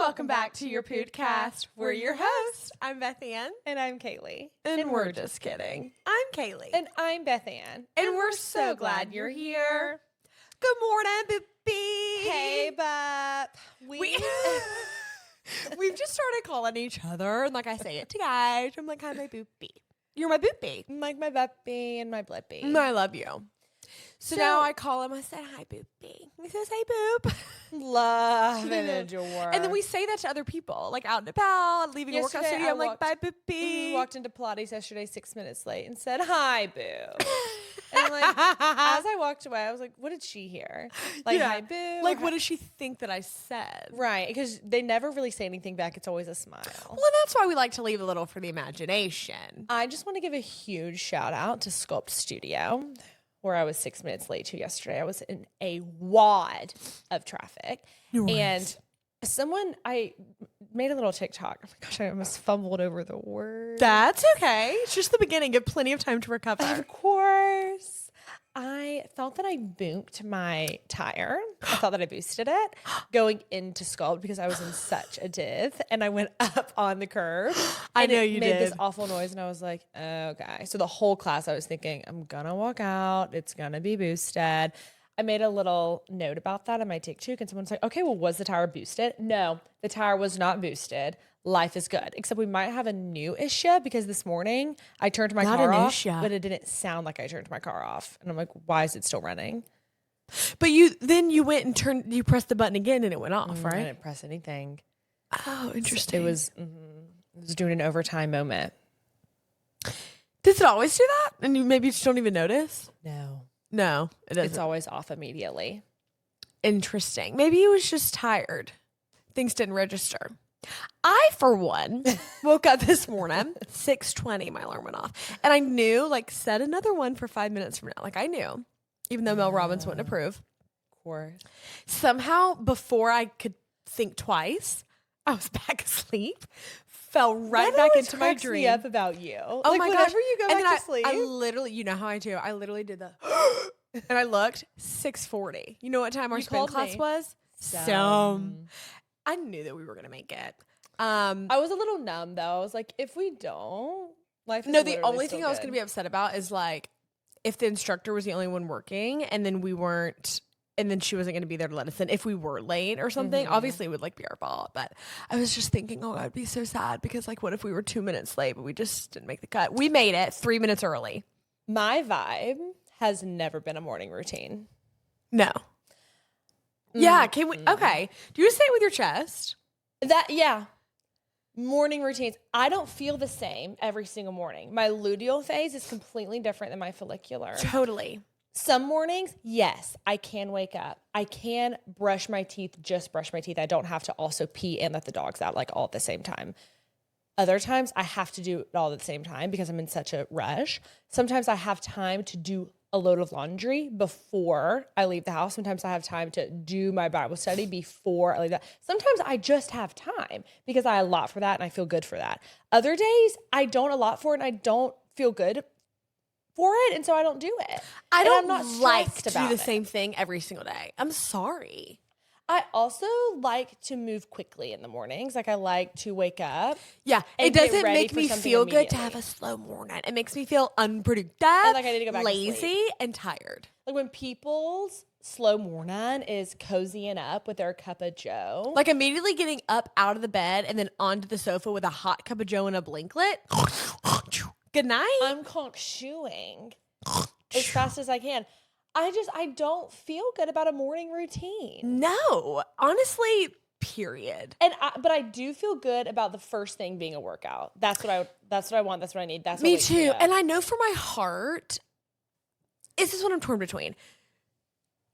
welcome back to your podcast. We're your hosts. I'm Beth Anne. And I'm Kaylee. And we're just kidding. I'm Kaylee. And I'm Beth Anne. And we're so glad you're here. Good morning, Boopy. Hey, Bop. We've just started calling each other, and like I say it to guys, I'm like, hi, my Boopy. You're my Boopy. Like my Buppy and my Blippy. I love you. So now I call him, I say, hi, Boopy. He says, hey, Boop. Love and adore. And then we say that to other people, like out and about, leaving a workout studio. I'm like, bye, Boopy. Walked into Pilates yesterday 6 minutes late and said, hi, Boo. And like, as I walked away, I was like, what did she hear? Like, hi, Boo. Like, what does she think that I said? Right, because they never really say anything back. It's always a smile. Well, that's why we like to leave a little for the imagination. I just want to give a huge shout out to Sculpt Studio, where I was 6 minutes late to yesterday. I was in a wad of traffic. And I made a little TikTok. Oh my gosh, I almost fumbled over the word. That's okay. It's just the beginning. Give plenty of time to recover. Of course. I thought that I booped my tire. I thought that I boosted it going into Sculpt because I was in such a div, and I went up on the curb. I know you made did. this awful noise, and I was like, okay. So the whole class, I was thinking, I'm gonna walk out. It's gonna be boosted. I made a little note about that on my TikTok, and someone's like, okay, well, was the tire boosted? No, the tire was not boosted. Life is good, except we might have a new issue because this morning I turned my car off, but it didn't sound like I turned my car off. And I'm like, why is it still running? But you went and you pressed the button again and it went off, right? I didn't press anything. Oh, interesting. It was doing an overtime moment. Does it always do that? And you maybe just don't even notice? No, it doesn't. It's always off immediately. Interesting. Maybe he was just tired. Things didn't register. I, for one, woke up this morning, 6:20, my alarm went off. And I knew, like, set another one for 5 minutes from now. Like, I knew, even though Mel Robbins wouldn't approve. Of course. Somehow, before I could think twice, I was back asleep, fell right back into my dream. Me up about you. Oh like, my gosh. Whenever you go back to sleep. I literally, you know how I do. I literally did the, and I looked, 6:40. You know what time our spin class was? Some. I knew that we were going to make it. I was a little numb, though. I was like, if we don't, life is the only thing I was going to be upset about is, like, if the instructor was the only one working and then we weren't, and then she wasn't going to be there to let us in if we were late or something. Obviously, it would, like, be our fault. But I was just thinking, oh, I'd be so sad because, like, what if we were 2 minutes late, but we just didn't make the cut? We made it 3 minutes early. My vibe has never been a morning routine. No. Yeah, can we? Okay. Do you say it with your chest? Yeah. Morning routines. I don't feel the same every single morning. My luteal phase is completely different than my follicular. Totally. Some mornings, yes, I can wake up. I can brush my teeth, just brush my teeth. I don't have to also pee and let the dogs out, like, all at the same time. Other times, I have to do it all at the same time because I'm in such a rush. Sometimes I have time to do a load of laundry before I leave the house. Sometimes I have time to do my Bible study before I leave that. Sometimes I just have time because I allot for that and I feel good for that. Other days, I don't allot for it and I don't feel good for it, and so I don't do it. I don't I'm not like to about do the same thing every single day. I'm sorry. I also like to move quickly in the mornings. Like, I like to wake up. Yeah, it doesn't make me feel good to have a slow morning. It makes me feel unproductive, like I need to go back lazy, to sleep. And tired. Like, when people's slow morning is cozying up with their cup of joe. Like, immediately getting up out of the bed and then onto the sofa with a hot cup of joe and a blinklet. Good night. I'm conch shoeing as fast as I can. I don't feel good about a morning routine. No, honestly, period. But I do feel good about the first thing being a workout. That's what I want. That's what I need. That's me what too. And I know for my heart, this is what I'm torn between.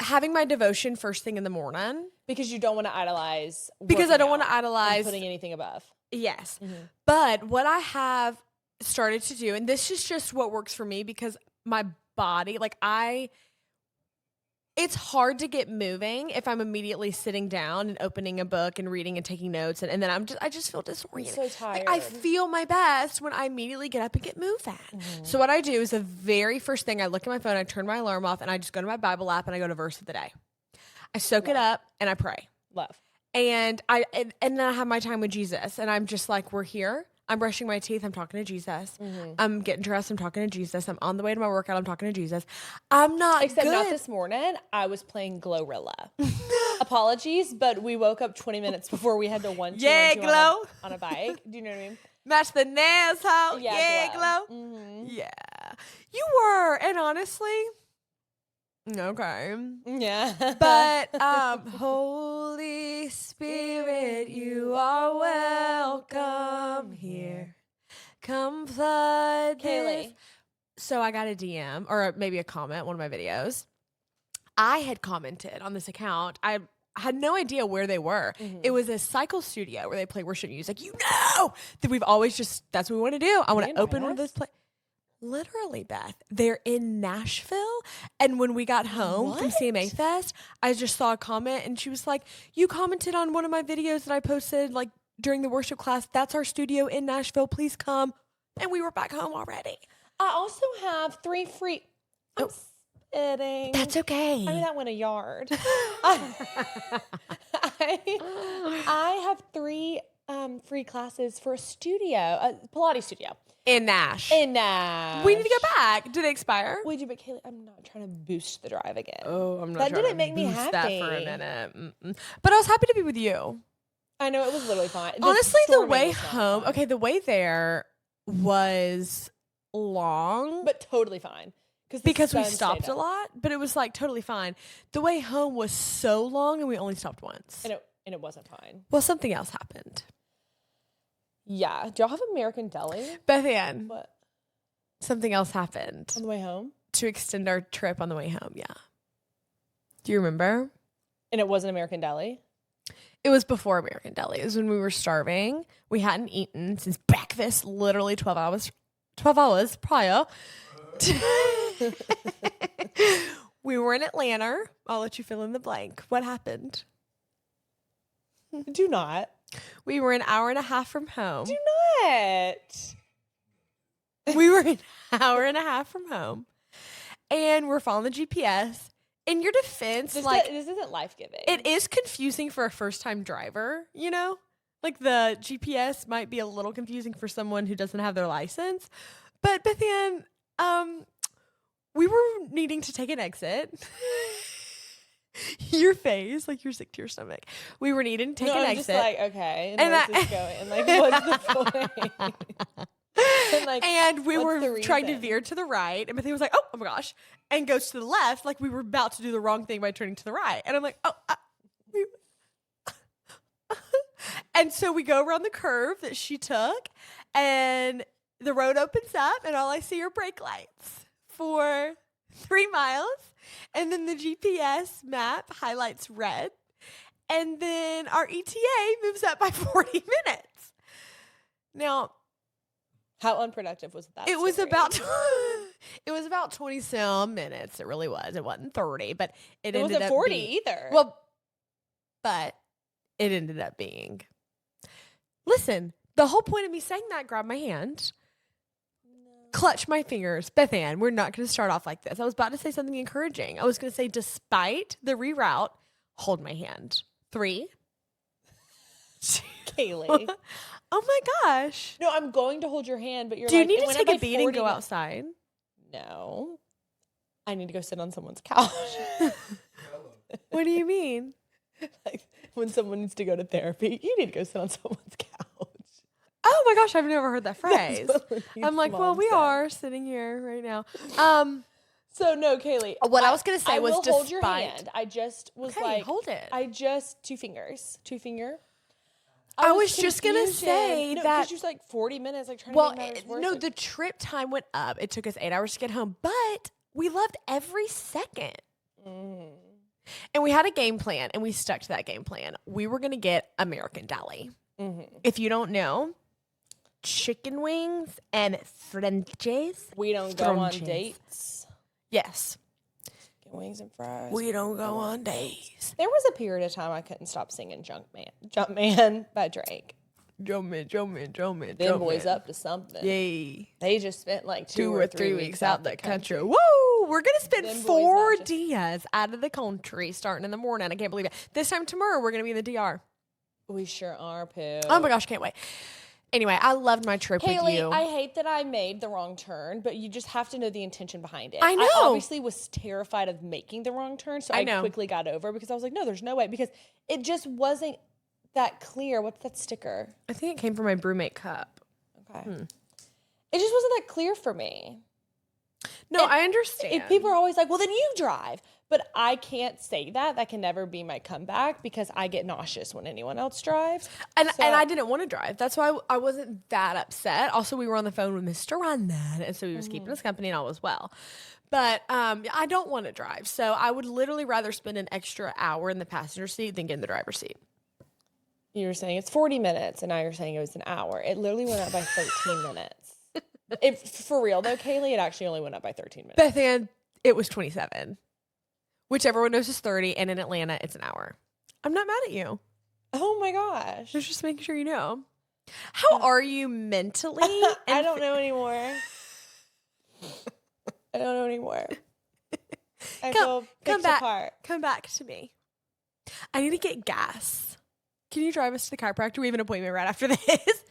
Having my devotion first thing in the morning. Because you don't want to idolize. Because I don't want to idolize. Putting anything above. Yes. Mm-hmm. But what I have started to do, and this is just what works for me because my body, like, it's hard to get moving if I'm immediately sitting down and opening a book and reading and taking notes, and then I just feel disoriented. I'm so tired. Like, I feel my best when I immediately get up and get moving. Mm-hmm. So what I do is the very first thing, I look at my phone, I turn my alarm off, and I just go to my Bible app and I go to verse of the day. I soak it up and I pray. Love. And then I have my time with Jesus, and I'm just like, we're here. I'm brushing my teeth. I'm talking to Jesus. I'm getting dressed. I'm talking to Jesus. I'm on the way to my workout. I'm talking to Jesus. I'm not Except good. not this morning. I was playing Glorilla. Apologies, but we woke up 20 minutes before we had to one two Glow. on a bike. Do you know what I mean? Match the nails, hoe. Yeah, Yeah, Glow. glow. Yeah. You were. And honestly, okay. Yeah. But Holy Spirit, you are welcome here. Come flood this. Kaylee. So I got a DM or maybe a comment, one of my videos. I had commented on this account. I had no idea where they were. It was a cycle studio where they play worship music. You know that we've always that's what we want to do. I want to open one of those Literally, Beth, they're in Nashville. And when we got home from CMA Fest, I just saw a comment and she was like, you commented on one of my videos that I posted like during the worship class. That's our studio in Nashville. Please come. And we were back home already. I also have 3 free. I'm spitting. That's okay. I mean, that went a yard. I have 3 free classes for a studio, a Pilates studio. In Nash. In Nash. We need to go back. Did they expire? We do, but Kaylee, I'm not trying to boost the drive again. Oh, I'm not That trying didn't to make me boost happy. that for a minute. But I was happy to be with you. I know, it was literally fine. Honestly, the storming way was not home, fun, okay, the way there was long. but totally fine. Because we stopped a lot, but it was like totally fine. The way home was so long and we only stopped once. And it wasn't fine. Well, something else happened. Yeah. Do y'all have American Deli? Beth Anne, What? something else happened On the way home? to extend our trip on the way home. Yeah. Do you remember? And it wasn't American Deli? It was before American Deli. It was when we were starving. We hadn't eaten since breakfast, literally 12 hours prior. We were in Atlanta. I'll let you fill in the blank. What happened? Do not. We were an hour and a half from home. Do not. We were an hour and a half from home. And we're following the GPS. In your defense, This isn't life-giving. it is confusing for a first-time driver, you know? Like the GPS might be a little confusing for someone who doesn't have their license. But Beth Anne, we were needing to take an exit. Your face, like you're sick to your stomach. We were needing to take an exit. Just like, okay, and where's this going? And like, what's the point? And we were trying to veer to the right, and Bethany was like, "Oh my gosh!" and goes to the left, like we were about to do the wrong thing by turning to the right. And I'm like, and so we go around the curve that she took, and the road opens up, and all I see are brake lights for 3 miles, and then the GPS map highlights red, and then our ETA moves up by 40 minutes. Now, how unproductive was that? It was about 20 some minutes. It really was. It wasn't 30, but it ended wasn't up 40 being, either. Well, but it ended up being. Listen, the whole point of me saying that, grab my hand, clutch my fingers. Beth Anne, we're not going to start off like this. I was about to say something encouraging. I was going to say, despite the reroute, hold my hand. 3. Kaylee. Oh my gosh. No, I'm going to hold your hand, but you're Do like, you need to take a beat and go outside? No. I need to go sit on someone's couch. What do you mean? Like when someone needs to go to therapy, you need to go sit on someone's couch. Oh my gosh, I've never heard that phrase. I'm like, well, we said. are sitting here right now. So no, Kaylee. What I was gonna say I was will hold your despite- hand. I just was Okay, like, hold it. I just 2 fingers, 2 finger. I was just gonna confusion. say No, that- because you was like 40 minutes, like trying Well, to make matters worse. no, like, the trip time went up. It took us 8 hours to get home, but we loved every second. And we had a game plan, and we stuck to that game plan. We were gonna get American Deli. If you don't know, chicken wings and Frenchies. we don't go on Frenchies. dates. Yes. Get wings and fries. We don't go on days. There was a period of time I couldn't stop singing Jumpman by Drake. Jumpman. Them boys up to something. Yay. They just spent like 2 or 3 weeks out the country. Woo! Woo! We're going to spend Them boys 4 not just- days out of the country starting in the morning. I can't believe it. This time tomorrow, we're going to be in the DR. We sure are, Pooh. Oh my gosh, can't wait. Anyway, I loved my trip with Kaylee, you. I hate that I made the wrong turn, but you just have to know the intention behind it. I know. I obviously was terrified of making the wrong turn, so I quickly got over because I was like, no, there's no way, because it just wasn't that clear. What's that sticker? I think it came from my brewmate cup. Okay. It just wasn't that clear for me. No, I understand. If people are always like, well, then you drive. But I can't say that. That can never be my comeback because I get nauseous when anyone else drives. And I didn't want to drive. That's why I wasn't that upset. Also, we were on the phone with Mr. Rondon, and so he was keeping us company and all was well. But I don't want to drive. So I would literally rather spend an extra hour in the passenger seat than get in the driver's seat. You were saying it's 40 minutes, and now you're saying it was an hour. It literally went up by 13 minutes. For real, though, Kaylee, it actually only went up by 13 minutes. Beth Anne, it was 27. Which everyone knows is 30, and in Atlanta, it's an hour. I'm not mad at you. Oh my gosh. Just making sure you know. How are you mentally? I don't know anymore. I don't know anymore. I feel picked apart. Come back to me. I need to get gas. Can you drive us to the chiropractor? We have an appointment right after this.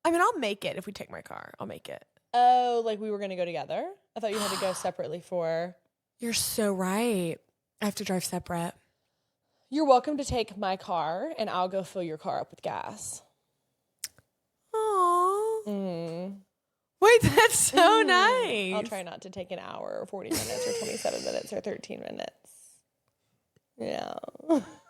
I mean, I'll make it if we take my car. I'll make it. Oh, like we were going to go together? I thought you had to go separately for... You're so right. I have to drive separate. You're welcome to take my car, and I'll go fill your car up with gas. Aww. Wait, that's so nice. I'll try not to take an hour or 40 minutes or 27 minutes or 13 minutes. Yeah.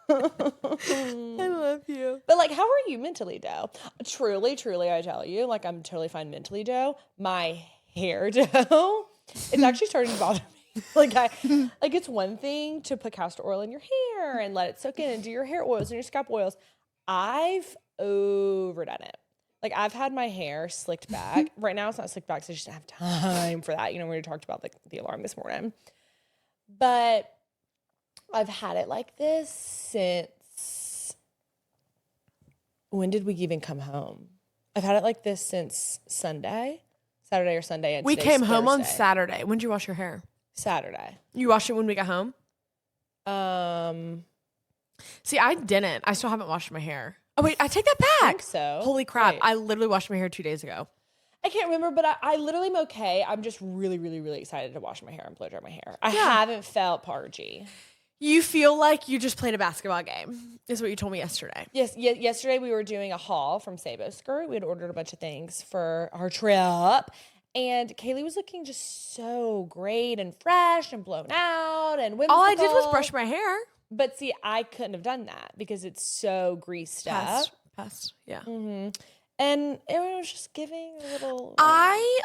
I love you. But, like, how are you mentally, dough? Truly, I tell you, like, I'm totally fine mentally, dough. My hair, dough, it's actually starting to bother me. Like it's one thing to put castor oil in your hair and let it soak in and do your hair oils and your scalp oils. I've overdone it. Like, I've had my hair slicked back. Right now it's not slicked back, so I just don't have time for that. You know, we talked about the alarm this morning. But I've had it like this since, when did we even come home? I've had it like this since Saturday or Sunday. And we came home Thursday. on Saturday. When did you wash your hair? Saturday. You washed it when we got home? See, I didn't. I still haven't washed my hair. Oh, wait, I take that back. I think so. Holy crap. Wait. I literally washed my hair 2 days ago. I can't remember, but I literally am okay. I'm just really, really, really excited to wash my hair and blow dry my hair. I haven't felt pargy. You feel like you just played a basketball game, is what you told me yesterday. Yes, yesterday we were doing a haul from Sabo Skirt. We had ordered a bunch of things for our trip. And Kaylee was looking just so great and fresh and blown out and whimsical. All I did was brush my hair. But see, I couldn't have done that because it's so greased up. Past, yeah. Mm-hmm. And it was just giving a little... I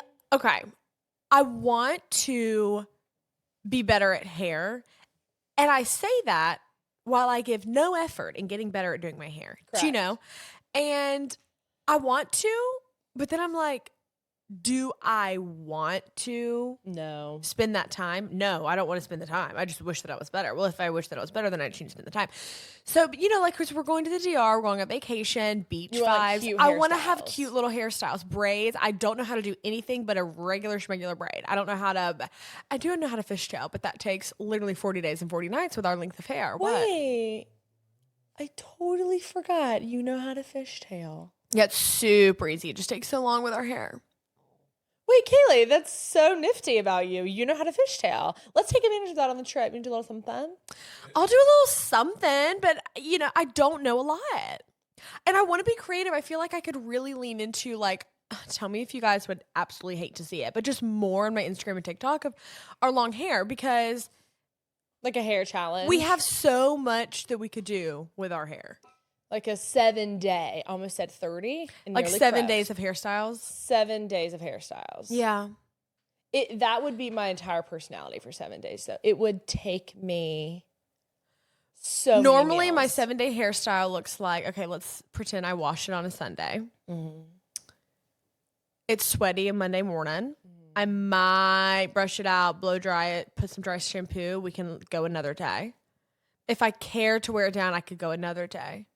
want to be better at hair. And I say that while I give no effort in getting better at doing my hair. Correct. Do you know? And I want to, but then I'm like, do I want to spend that time? No, I don't want to spend the time. I just wish that I was better. Well, if I wish that I was better, then I just need to spend the time. So, you know, like, we're going to the DR, we're going on vacation, beach vibes. Like, I want to have cute little hairstyles, braids. I don't know how to do anything but a regular schmegular braid. I do know how to fishtail, but that takes literally 40 days and 40 nights with our length of hair. Wait, I totally forgot. You know how to fishtail. Yeah, it's super easy. It just takes so long with our hair. Wait, Kaylee, that's so nifty about you. You know how to fishtail. Let's take advantage of that on the trip. You can do a little something fun. I'll do a little something, but, you know, I don't know a lot. And I want to be creative. I feel like I could really lean into, like, tell me if you guys would absolutely hate to see it, but just more on my Instagram and TikTok of our long hair, because... Like a hair challenge. We have so much that we could do with our hair. Like a 7-day, almost said 30. Like 7 days of hairstyles? 7 days of hairstyles. Yeah. That would be my entire personality for 7 days, though. It would take me so Normally, my 7-day hairstyle looks like, okay, let's pretend I wash it on a Sunday. Mm-hmm. It's sweaty a Monday morning. Mm-hmm. I might brush it out, blow dry it, put some dry shampoo. We can go another day. If I care to wear it down, I could go another day.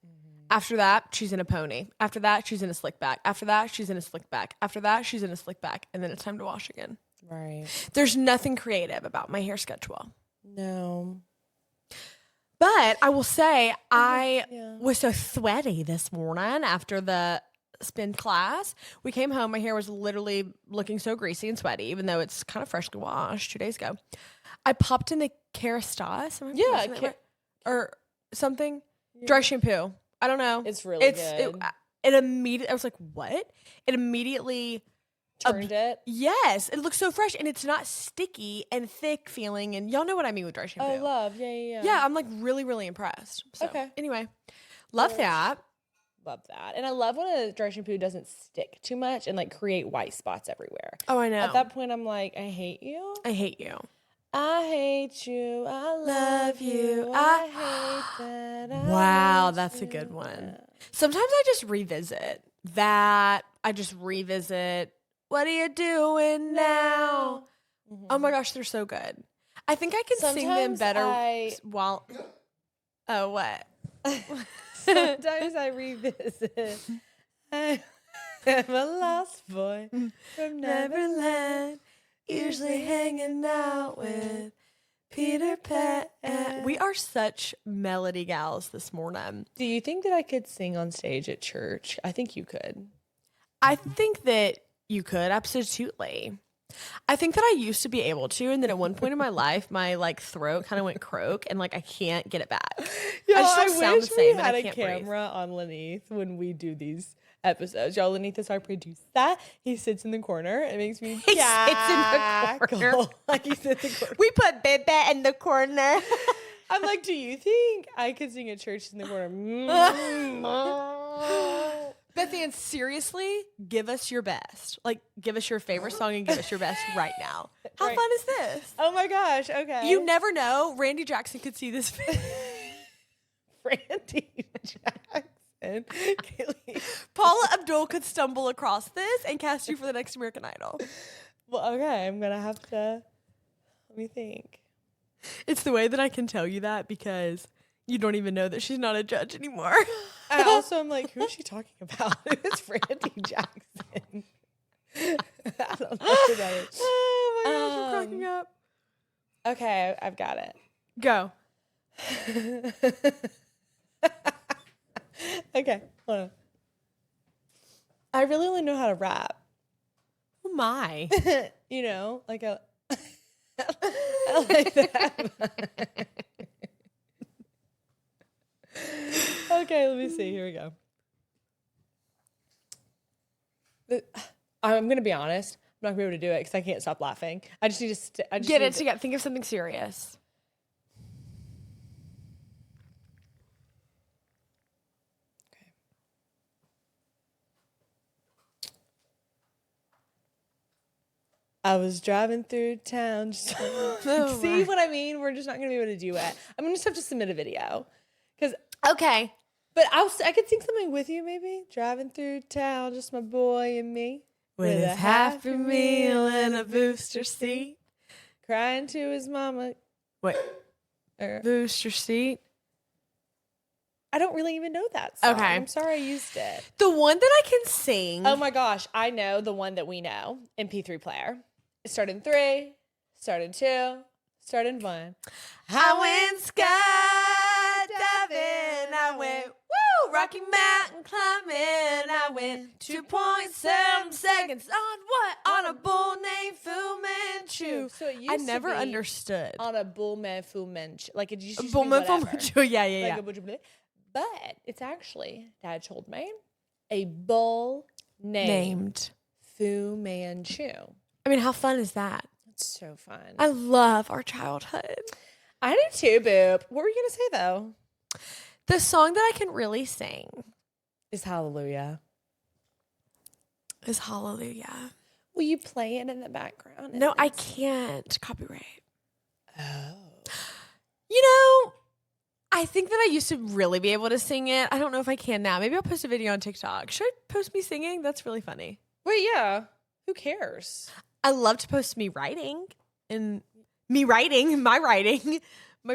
After that, she's in a pony. After that, she's in a slick back. After that, she's in a slick back. After that, she's in a slick back. And then it's time to wash again. Right. There's nothing creative about my hair schedule. No. But I will say I Yeah. was so sweaty this morning after the spin class. We came home. My hair was literally looking so greasy and sweaty, even though it's kind of freshly washed 2 days ago. I popped in the Kerastase. Or something. Yeah. Dry shampoo. I don't know. It's really good. It immediately, I was like, what? It immediately Turned it. Yes, it looks so fresh and it's not sticky and thick feeling. And y'all know what I mean with dry shampoo. Oh, love. Yeah. Yeah, I'm like really, really impressed. So, Okay. Anyway, love that. Love that. And I love when a dry shampoo doesn't stick too much and like create white spots everywhere. Oh, I know. At that point, I'm like, I hate you. I hate you. I hate you. I love you. I hate that. Wow, that's a good one. Sometimes I just revisit that. What are you doing now? Mm-hmm. Oh my gosh, they're so good. I think I can sing them Sometimes better while. Oh, what? Sometimes I revisit. I am a lost boy from Neverland, usually hanging out with Peter Pan. We are such melody gals this morning. Do you think that I could sing on stage at church? I think you could. I think that you could, absolutely. I think that I used to be able to, and then at one point in my life, my like throat kind of went croak, and like I can't get it back. Yo, I just sound wish the same, we and I had a can't camera on Laneith when we do these episodes. Y'all, Laneith is our producer. He sits in the corner. It makes me He sits in the corner. Like he sits in the corner. We put Bebe in the corner. I'm like, do you think I could sing at church in the corner? Beth Anne, seriously, give us your best. Like, give us your favorite song and give us your best right now. How Right. fun is this? Oh my gosh. Okay. You never know. Randy Jackson could see this. Randy Jackson. Kaylee. Paula Abdul could stumble across this and cast you for the next American Idol. Well, okay. I'm going to have to. Let me think. It's the way that I can tell you that because you don't even know that she's not a judge anymore. I also am like, who is she talking about? It's Randy Jackson. I don't know who that is. Oh my gosh, I'm cracking up. Okay, I've got it. Go. Okay, hold on. I really only know how to rap. Oh my. You know, like a. I like that. Okay, let me see. Here we go. I'm going to be honest. I'm not going to be able to do it because I can't stop laughing. I just need to Get it together. Think of something serious. Okay. I was driving through town. Just see what I mean? We're just not going to be able to do it. I'm going to just have to submit a video. Okay. But I could sing something with you maybe. Driving through town, just my boy and me. With a Happy Meal and a booster seat. Crying to his mama. Wait. Booster seat. I don't really even know that song. Okay. I'm sorry I used it. The one that I can sing. Oh my gosh. I know the one that we know. MP3 player. It started in 3, started in 2, started in 1. I went skydiving. I went, woo, Rocky Mountain climbing. I went 2.7 seconds on what? On a bull named Fu Manchu. So it used I to never be understood. on a bull man fu mensch. Like it just used Bull to be man Fu whatever. Manchu. Yeah. Like a bunch of blah. But it's actually, Dad told me, a bull named Fu Manchu. I mean, how fun is that? It's so fun. I love our childhood. I do too, Boop. What were you going to say, though? The song that I can really sing Is Hallelujah. is Hallelujah. Will you play it in the background? No, I can't. Copyright. Oh. You know, I think that I used to really be able to sing it. I don't know if I can now. Maybe I'll post a video on TikTok. Should I post me singing? That's really funny. Wait, yeah. Who cares? I love to post me writing and my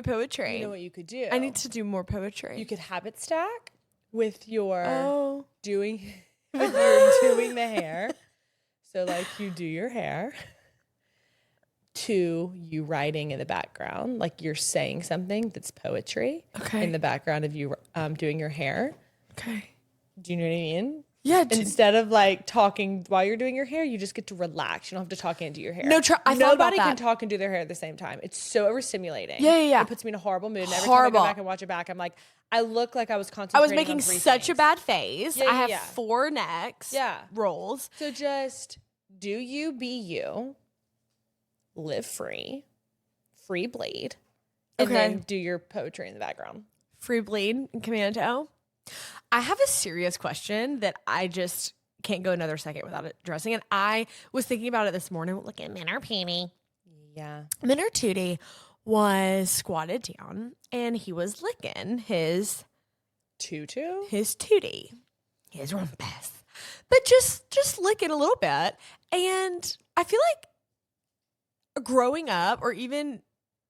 poetry. You know what you could do? I need to do more poetry. You could habit stack with your doing with your doing the hair. So like you do your hair. to you writing in the background, like you're saying something that's poetry in the background of you doing your hair. Okay. Do you know what I mean? Yeah. Instead of like talking while you're doing your hair, you just get to relax. You don't have to talk and do your hair. No, nobody can talk and do their hair at the same time. It's so overstimulating. Yeah. It puts me in a horrible mood. And every time I go back and watch it back, I'm like, I look like I was concentrating. I was making such a bad face. Yeah, I have 4 necks. Yeah. Rolls. So just do you, be you, live free bleed, and then do your poetry in the background. Free bleed and commando. I have a serious question that I just can't go another second without addressing. And I was thinking about it this morning. Look at Minor Peony. Yeah. Minor Tootie was squatted down and he was licking his tootie, his rumpus, but just licking a little bit. And I feel like growing up, or even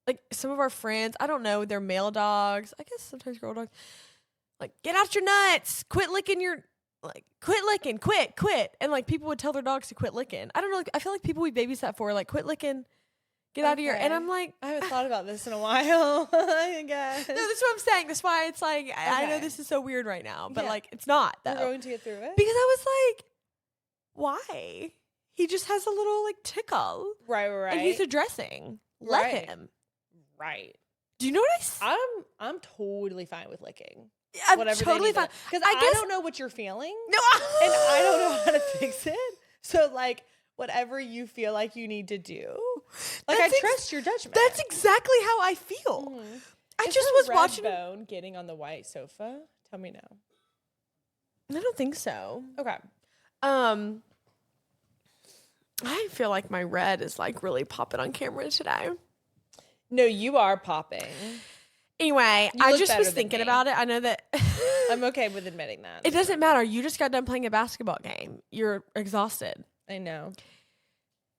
like some of our friends, I don't know, they're male dogs. I guess sometimes girl dogs. Like, get out your nuts, quit licking. And like people would tell their dogs to quit licking. I don't know. Like, I feel like people we babysat for like, quit licking, get out of your, and I'm like, I haven't thought about this in a while. I guess. No, that's what I'm saying. That's why it's like, I know this is so weird right now, but like, it's not though. We're going to get through it. Because I was like, why? He just has a little like tickle. Right. And he's addressing. Let him. Right. Do you know what I'm totally fine with licking. I'm whatever totally fine. Because I don't know what you're feeling. No. And I don't know how to fix it. So like whatever you feel like you need to do. Like I trust your judgment. That's exactly how I feel. Mm-hmm. I just was watching bone getting on the white sofa. Tell me no. I don't think so. Okay. I feel like my red is like really popping on camera today. No, you are popping. Anyway, I just was thinking about it. I know that I'm okay with admitting that. It doesn't matter. You just got done playing a basketball game. You're exhausted. I know.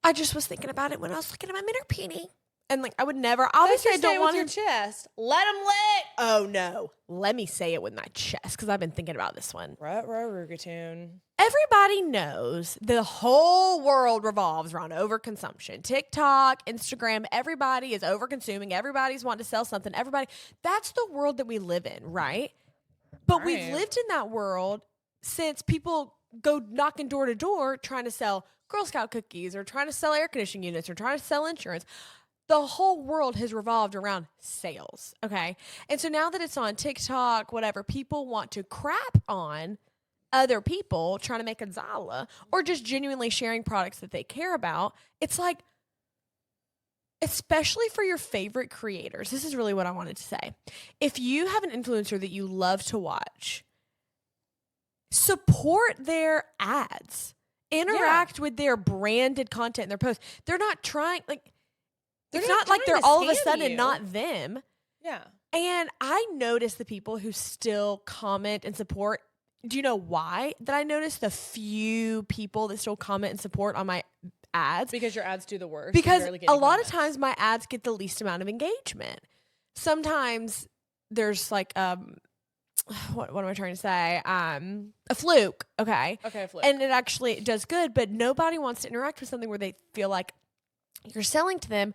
I just was thinking about it when I was looking at my Minor Peony. And like, I would never, obviously I don't want your chest. Let him lick. Oh no. Let me say it with my chest, because I've been thinking about this one. Rugatoon. Everybody knows the whole world revolves around overconsumption. TikTok, Instagram, everybody is overconsuming. Everybody's wanting to sell something. That's the world that we live in, right? But we've lived in that world since people go knocking door to door trying to sell Girl Scout cookies or trying to sell air conditioning units or trying to sell insurance. The whole world has revolved around sales, okay? And so now that it's on TikTok, whatever, people want to crap on other people trying to make a Zala or just genuinely sharing products that they care about. It's like, especially for your favorite creators, this is really what I wanted to say. If you have an influencer that you love to watch, support their ads. Interact with their branded content in their posts. They're not trying, like, it's not like they're all of a sudden not them. Yeah. And I notice the people who still comment and support. Do you know why that I notice the few people that still comment and support on my ads? Because your ads do the worst. Because a lot of times my ads get the least amount of engagement. Sometimes there's like, what am I trying to say? A fluke. Okay. Okay, a fluke. And it actually does good, but nobody wants to interact with something where they feel like you're selling to them.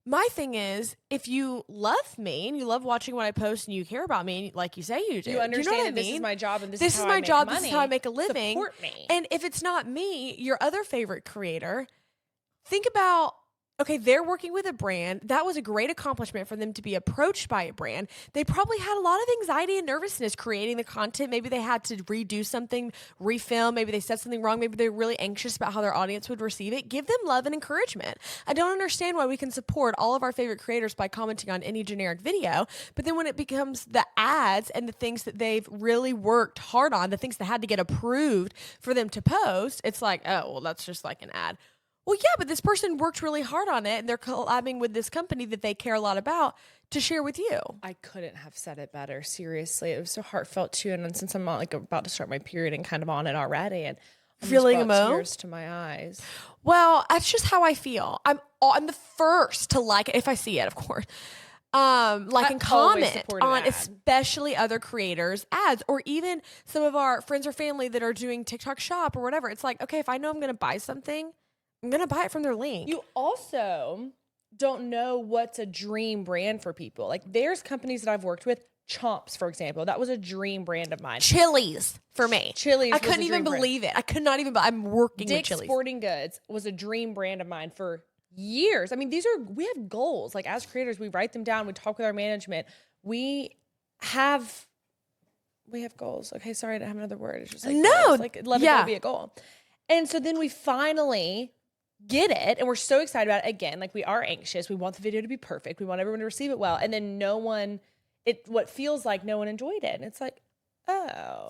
My thing is, if you love me and you love watching what I post and you care about me, like you say you do, you understand you know that this is my job and this is how my I make job. money. This is how I make a living. Support me. And if it's not me, your other favorite creator, think about, okay, they're working with a brand. That was a great accomplishment for them to be approached by a brand. They probably had a lot of anxiety and nervousness creating the content. Maybe they had to redo something, refilm. Maybe they said something wrong. Maybe they're really anxious about how their audience would receive it. Give them love and encouragement. I don't understand why we can support all of our favorite creators by commenting on any generic video. But then when it becomes the ads and the things that they've really worked hard on, the things that had to get approved for them to post, it's like, oh, well, that's just like an ad. Well, yeah, but this person worked really hard on it, and they're collabing with this company that they care a lot about to share with you. I couldn't have said it better. Seriously, it was so heartfelt too. And then since I'm like about to start my period and kind of on it already, and I'm feeling just brought emo, tears to my eyes. Well, that's just how I feel. I'm the first to like it if I see it, of course. Like and comment on especially other creators' ads, or even some of our friends or family that are doing TikTok Shop or whatever. It's like, okay, if I know I'm going to buy something, I'm going to buy it from their link. You also don't know what's a dream brand for people. Like there's companies that I've worked with, Chomps, for example. That was a dream brand of mine. Chili's for me. Chili's. I couldn't even believe it. I could not even. I'm working with Dick's Chili's. Sporting Goods was a dream brand of mine for years. I mean, we have goals. Like as creators, we write them down. We talk with our management. We have goals. Okay, sorry, I didn't have another word. It's just like goals. Like let it go be a goal. And so then we finally get it, and we're so excited about it. Again, like we are anxious. We want the video to be perfect. We want everyone to receive it well. And then what feels like no one enjoyed it. And it's like, oh.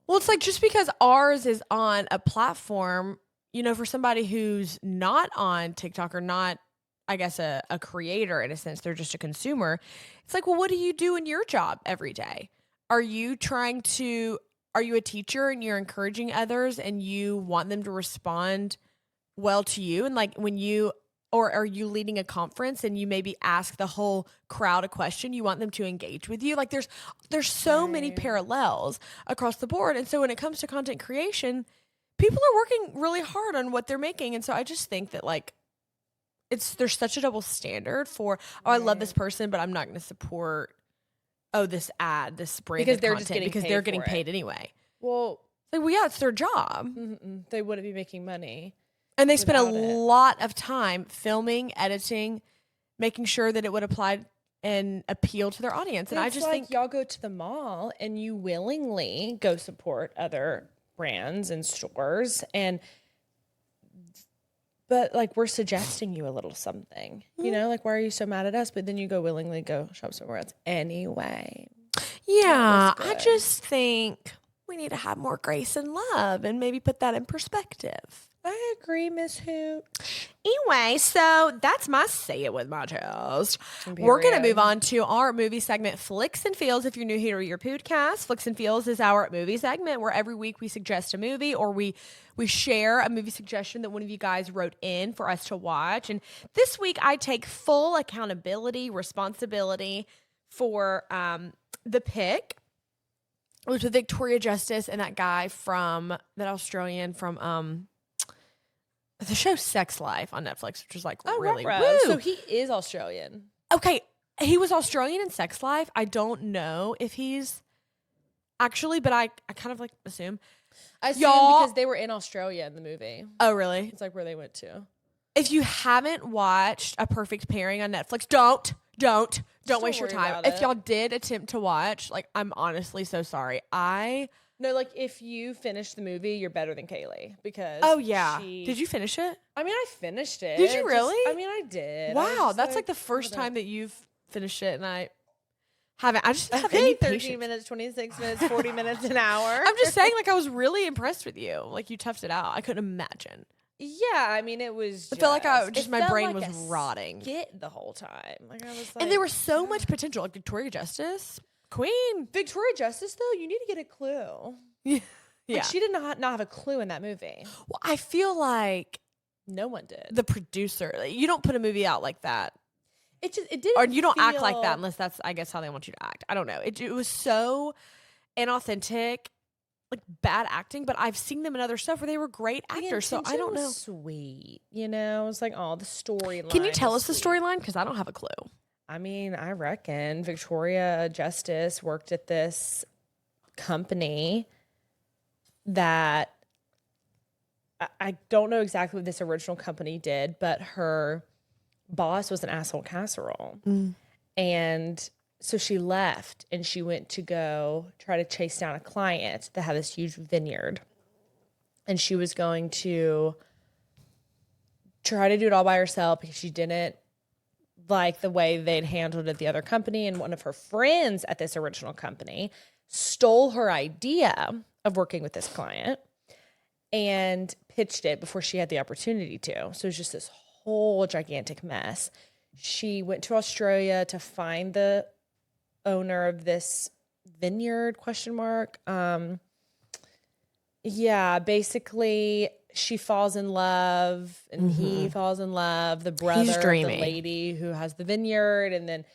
Well, it's like just because ours is on a platform, you know, for somebody who's not on TikTok or not, I guess, a creator in a sense, they're just a consumer. It's like, well, what do you do in your job every day? Are you a teacher and you're encouraging others and you want them to respond well to you? And like or are you leading a conference and you maybe ask the whole crowd a question? You want them to engage with you. Like there's so many parallels across the board. And so when it comes to content creation, people are working really hard on what they're making. And so I just think that like there's such a double standard for, I love this person, but I'm not going to support, this ad, this brand because they're content just getting because paid they're getting for it. paid anyway. Well, it's their job. They wouldn't be making money. And they spent a lot of time filming, editing, making sure that it would apply and appeal to their audience. And I just think y'all go to the mall and you willingly go support other brands and stores, but like we're suggesting you a little something, you know, like why are you so mad at us? But then you go willingly go shop somewhere else anyway. Yeah, I just think we need to have more grace and love and maybe put that in perspective. I agree, Miss Hoot. Anyway, so that's my say it with my chest. We're going to move on to our movie segment, Flicks and Feels. If you're new here to your podcast, Flicks and Feels is our movie segment where every week we suggest a movie or we share a movie suggestion that one of you guys wrote in for us to watch. And this week I take full responsibility for the pick. It was with Victoria Justice and that guy that Australian from the show Sex Life on Netflix, which is like really woo. So he is Australian. Okay, he was Australian in Sex Life. I don't know if he's actually, but I kind of like assume. I assume because they were in Australia in the movie. Oh, really? It's like where they went to. If you haven't watched A Perfect Pairing on Netflix, don't waste your time. If y'all did attempt to watch, like, I'm honestly so sorry. No, like if you finish the movie, you're better than Kaylee because. Oh yeah, did you finish it? I mean, I finished it. Did you really? I did. Wow, that's like the first time that you've finished it, and I haven't. I just didn't have any 13 patience. minutes, 26 minutes, 40 minutes, an hour. I'm just saying, like I was really impressed with you. Like you toughed it out. I couldn't imagine. Yeah, I mean, it was. I felt like my brain was rotting. The whole time, like I was, like, and there was so much potential. Like Victoria Justice, Queen. Victoria Justice, though, you need to get a clue. Yeah. Like, she did not have a clue in that movie. Well, I feel like no one did. The producer, like, you don't put a movie out like that. It didn't. Or you don't act like that unless that's, I guess, how they want you to act. I don't know. It was so inauthentic, like bad acting. But I've seen them in other stuff where they were great actors. So I don't know. Sweet, you know. It's like, oh, the storyline. Can you tell us the storyline? Because I don't have a clue. I mean, I reckon Victoria Justice worked at this company that I don't know exactly what this original company did, but her boss was an asshole casserole. And so she left and she went to go try to chase down a client that had this huge vineyard. And she was going to try to do it all by herself because she didn't like the way they'd handled it at the other company. And one of her friends at this original company stole her idea of working with this client and pitched it before she had the opportunity to. So it was just this whole gigantic mess. She went to Australia to find the owner of this vineyard, ? Yeah, basically she falls in love and he falls in love. The brother of the lady who has the vineyard, and then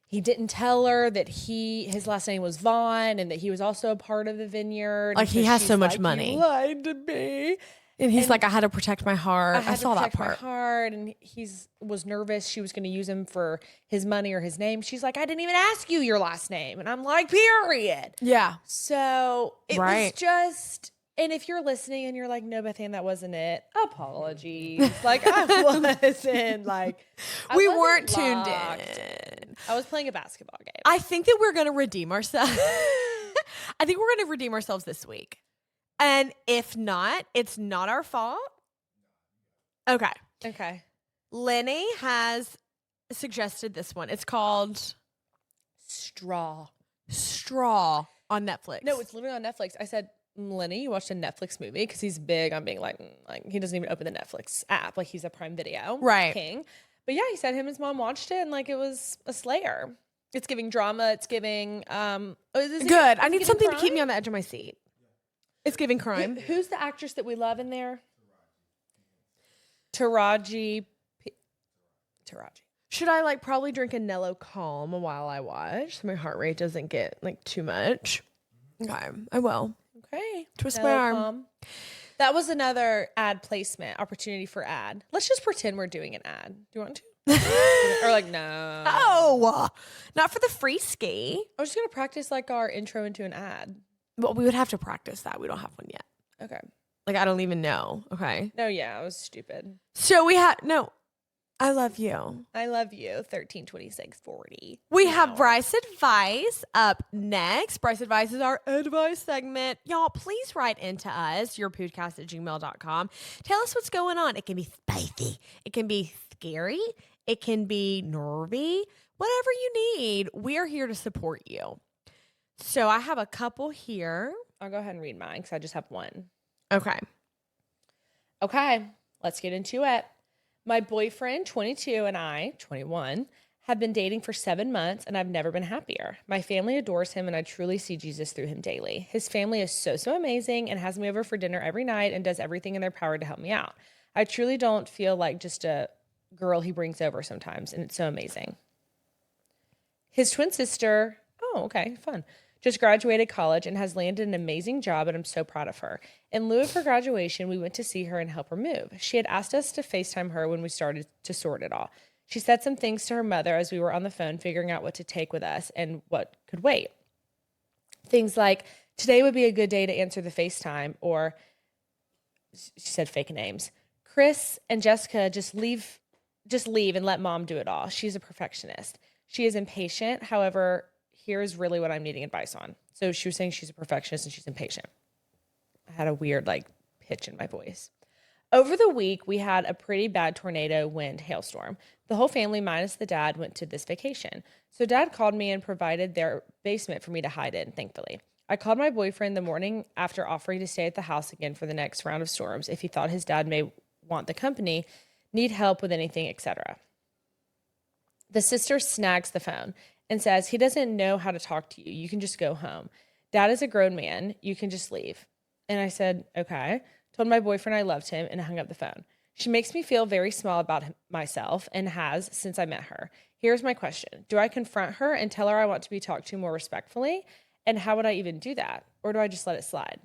he didn't tell her that his last name was Vaughn and that he was also a part of the vineyard. Like he has so much money. You lied to me. And he's like, I had to protect my heart. I saw that my part. heart, and was nervous she was going to use him for his money or his name. She's like, I didn't even ask you your last name. And I'm like, period. Yeah. So it was just, and if you're listening and you're like, no, Beth Anne, that wasn't it. Apologies. Like I wasn't like, we weren't tuned in. I was playing a basketball game. I think that we're going to redeem ourselves. I think we're going to redeem ourselves this week. And if not, it's not our fault. Okay. Lenny has suggested this one. It's called Straw on Netflix. No, it's literally on Netflix. I said, Lenny, you watched a Netflix movie? Because he's big on being like he doesn't even open the Netflix app. Like he's a Prime Video king. But yeah, he said him and his mom watched it and like it was a slayer. It's giving drama. It's giving good. I need something to keep me on the edge of my seat. It's giving crime. Who's the actress that we love in there? Taraji P. Taraji. Should I like probably drink a Nello Calm while I watch so my heart rate doesn't get like too much? Okay, I will. Okay. Twist Nello my arm. Calm. That was another ad placement opportunity for ad. Let's just pretend we're doing an ad. Do you want to? Or like, no. Oh, not for the free ski. I was just going to practice like our intro into an ad. Well, we would have to practice that. We don't have one yet. Okay. Like, I don't even know. Okay. No, yeah, I was stupid. So I love you. I love you. 132640. We have Brice Advice up next. Brice Advice is our advice segment. Y'all, please write into us, yourpudcast@gmail.com. Tell us what's going on. It can be spicy. It can be scary. It can be nervy. Whatever you need. We are here to support you. So I have a couple here. I'll go ahead and read mine because I just have one. Okay, let's get into it. My boyfriend, 22, and I, 21, have been dating for 7 months, and I've never been happier. My family adores him, and I truly see Jesus through him daily. His family is so amazing and has me over for dinner every night and does everything in their power to help me out. I truly don't feel like just a girl he brings over sometimes, and it's so amazing. His twin sister, fun. Just graduated college and has landed an amazing job, and I'm so proud of her. In lieu of her graduation, we went to see her and help her move. She had asked us to FaceTime her when we started to sort it all. She said some things to her mother as we were on the phone figuring out what to take with us and what could wait. Things like, today would be a good day to answer the FaceTime, or she said fake names. Chris and Jessica, just leave and let mom do it all. She's a perfectionist. She is impatient. However, here's really what I'm needing advice on. So she was saying she's a perfectionist and she's impatient. I had a weird pitch in my voice. Over the week, we had a pretty bad tornado, wind, hailstorm. The whole family minus the dad went to this vacation. So dad called me and provided their basement for me to hide in, thankfully. I called my boyfriend the morning after offering to stay at the house again for the next round of storms if he thought his dad may want the company, need help with anything, etc. The sister snags the phone and says, he doesn't know how to talk to you. You can just go home. Dad is a grown man. You can just leave. And I said, okay. Told my boyfriend I loved him and hung up the phone. She makes me feel very small about myself and has since I met her. Here's my question. Do I confront her and tell her I want to be talked to more respectfully? And how would I even do that? Or do I just let it slide?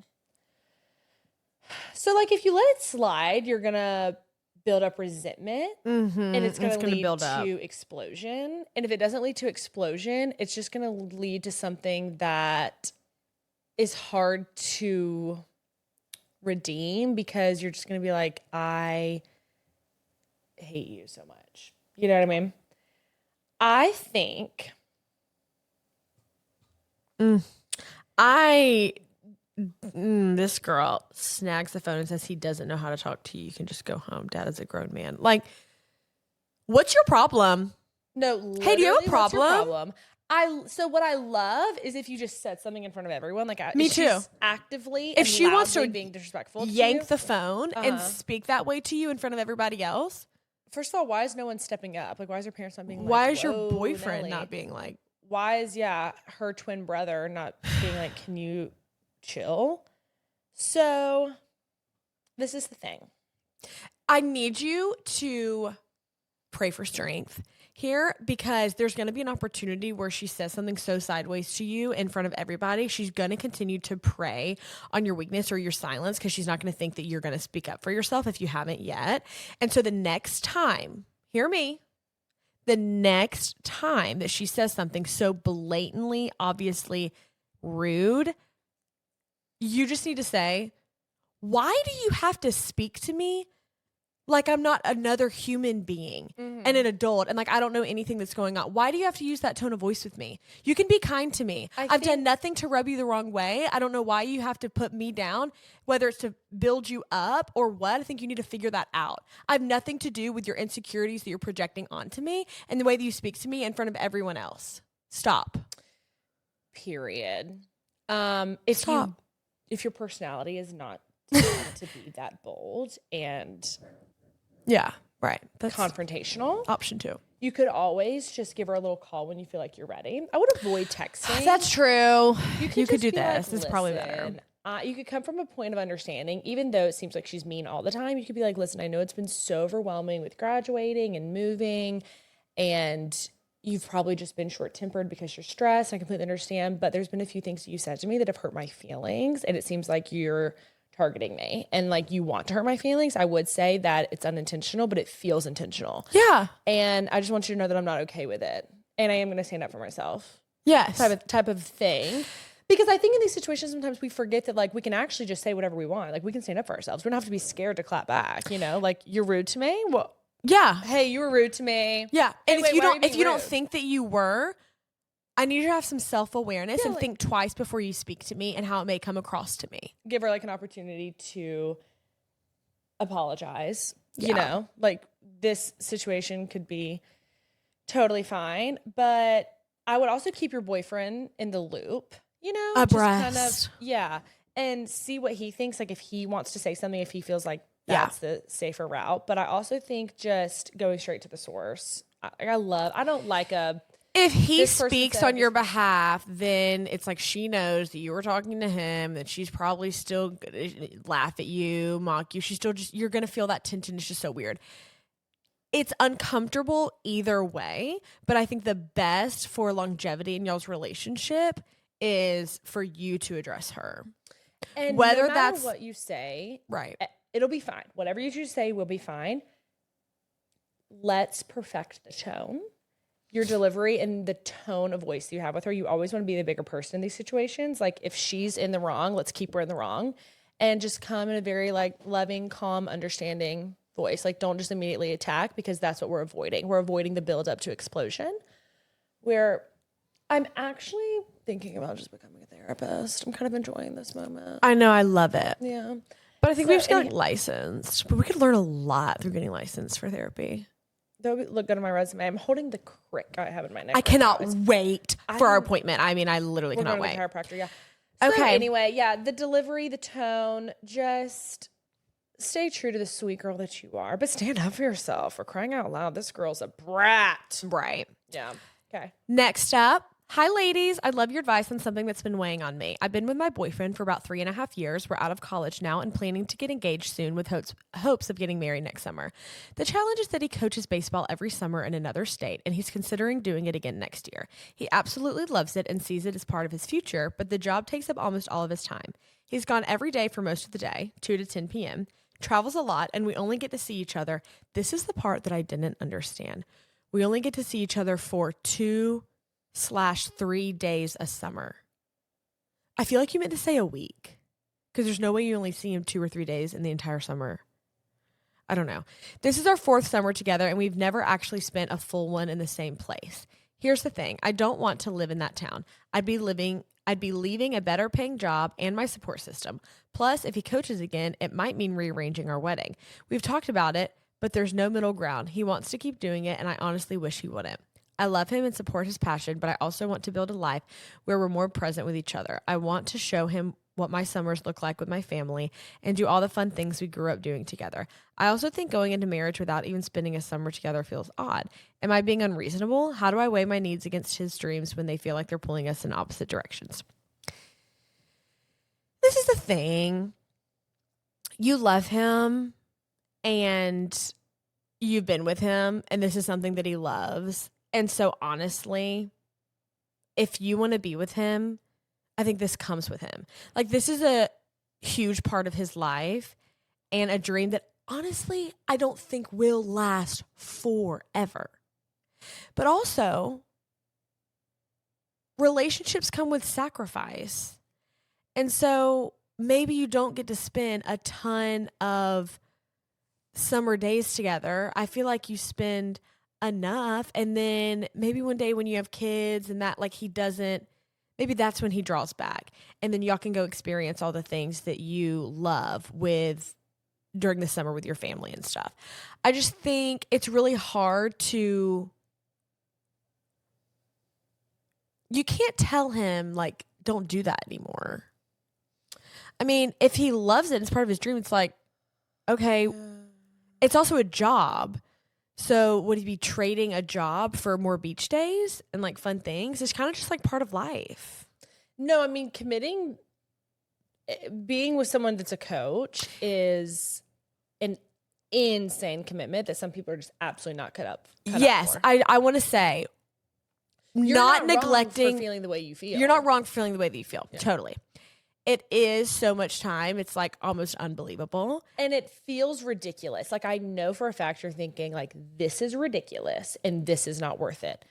So if you let it slide, you're going to build up resentment, and it's going to lead to explosion. And if it doesn't lead to explosion, it's just going to lead to something that is hard to redeem because you're just going to be like, I hate you so much. You know what I mean? I think this girl snags the phone and says he doesn't know how to talk to you. You can just go home. Dad is a grown man. What's your problem? No. Hey, do you have a problem? What's your problem? So what I love is if you just said something in front of everyone. Me too. Actively, if she wants to being disrespectful, yank the phone and speak that way to you in front of everybody else. First of all, why is no one stepping up? Why is your parents not being like, why is your boyfriend Nelly? Not being like, why is her twin brother not being like, can you chill? So this is the thing. I need you to pray for strength. here because there's going to be an opportunity where she says something so sideways to you in front of everybody. She's going to continue to prey on your weakness or your silence because she's not going to think that you're going to speak up for yourself if you haven't yet. And so the next time, hear me, the next time that she says something so blatantly, obviously rude, you just need to say, why do you have to speak to me like I'm not another human being and an adult and like I don't know anything that's going on? Why do you have to use that tone of voice with me? You can be kind to me. I've done nothing to rub you the wrong way. I don't know why you have to put me down, whether it's to build you up or what. I think you need to figure that out. I have nothing to do with your insecurities that you're projecting onto me and the way that you speak to me in front of everyone else. Stop. Period. Stop. If your personality is not to be that bold and yeah, right. That's confrontational. Option 2. You could always just give her a little call when you feel like you're ready. I would avoid texting. That's true. You could do be this. Like, it's probably better. You could come from a point of understanding, even though it seems like she's mean all the time. You could be like, listen, I know it's been so overwhelming with graduating and moving, and you've probably just been short-tempered because you're stressed. I completely understand, but there's been a few things you said to me that have hurt my feelings, and it seems like you're targeting me and like you want to hurt my feelings. I would say that it's unintentional, but it feels intentional. Yeah. And I just want you to know that I'm not okay with it. And I am going to stand up for myself. Yes. Type of thing. Because I think in these situations, sometimes we forget that like we can actually just say whatever we want. Like we can stand up for ourselves. We don't have to be scared to clap back, you know? Like you're rude to me? Well, yeah. Hey, you were rude to me. Yeah. And anyway, if you don't think that you were, I need you to have some self-awareness and think twice before you speak to me and how it may come across to me. Give her like an opportunity to apologize. You know, like this situation could be totally fine, but I would also keep your boyfriend in the loop, you know, abreast. And see what he thinks. Like if he wants to say something, if he feels like that's the safer route. But I also think just going straight to the source. I don't like if he speaks on your behalf, then it's like she knows that you were talking to him, that she's probably still gonna laugh at you, mock you. She's still you're going to feel that tension. It's just so weird. It's uncomfortable either way, but I think the best for longevity in y'all's relationship is for you to address her. And whether no matter that's what you say, right, it'll be fine. Whatever you choose to say will be fine. Let's perfect the tone. Your delivery and the tone of voice you have with her. You always want to be the bigger person in these situations. Like if she's in the wrong, let's keep her in the wrong and just come in a very like loving, calm, understanding voice. Like don't just immediately attack because that's what we're avoiding. We're avoiding the build up to explosion where I'm actually thinking about just becoming a therapist. I'm kind of enjoying this moment. I know. I love it. Yeah. But I think we just got licensed, but we could learn a lot through getting licensed for therapy. That would look good on my resume. I'm holding the crick I have in my neck. I cannot wait for our appointment. I mean, I literally cannot wait. Chiropractor, yeah. So okay. Anyway, yeah, the delivery, the tone, just stay true to the sweet girl that you are, but stand up for yourself. For crying out loud, this girl's a brat. Right. Yeah. Okay. Next up. Hi, ladies. I'd love your advice on something that's been weighing on me. I've been with my boyfriend for about 3.5 years. We're out of college now and planning to get engaged soon with hopes of getting married next summer. The challenge is that he coaches baseball every summer in another state, and he's considering doing it again next year. He absolutely loves it and sees it as part of his future, but the job takes up almost all of his time. He's gone every day for most of the day, 2 to 10 p.m., travels a lot, and we only get to see each other. This is the part that I didn't understand. We only get to see each other for 2/3 days a summer. I feel like you meant to say a week because there's no way you only see him 2 or 3 days in the entire summer. I don't know. This is our 4th summer together and we've never actually spent a full one in the same place. Here's the thing. I don't want to live in that town. I'd be leaving a better paying job and my support system. Plus, if he coaches again, it might mean rearranging our wedding. We've talked about it, but there's no middle ground. He wants to keep doing it and I honestly wish he wouldn't. I love him and support his passion, but I also want to build a life where we're more present with each other. I want to show him what my summers look like with my family and do all the fun things we grew up doing together. I also think going into marriage without even spending a summer together feels odd. Am I being unreasonable? How do I weigh my needs against his dreams when they feel like they're pulling us in opposite directions? This is the thing. You love him and you've been with him and this is something that he loves. And so honestly, if you want to be with him, I think this comes with him. Like, this is a huge part of his life and a dream that honestly, I don't think will last forever. But also, relationships come with sacrifice. And so maybe you don't get to spend a ton of summer days together. I feel like you spend enough. And then maybe one day when you have kids and that, like, he doesn't, maybe that's when he draws back. And then y'all can go experience all the things that you love during the summer with your family and stuff. I just think it's really hard to, you can't tell him, like, don't do that anymore. I mean, if he loves it, it's part of his dream. It's like, okay, it's also a job. So would he be trading a job for more beach days and like fun things? It's kind of just like part of life. No, I mean, being with someone that's a coach is an insane commitment that some people are just absolutely not cut up Yes, for. I want to say, You're not wrong neglecting for feeling the way you feel. You're not wrong for feeling the way that you feel. Yeah. Totally. It is so much time. It's like almost unbelievable. And it feels ridiculous. Like, I know for a fact you're thinking like, this is ridiculous and this is not worth it.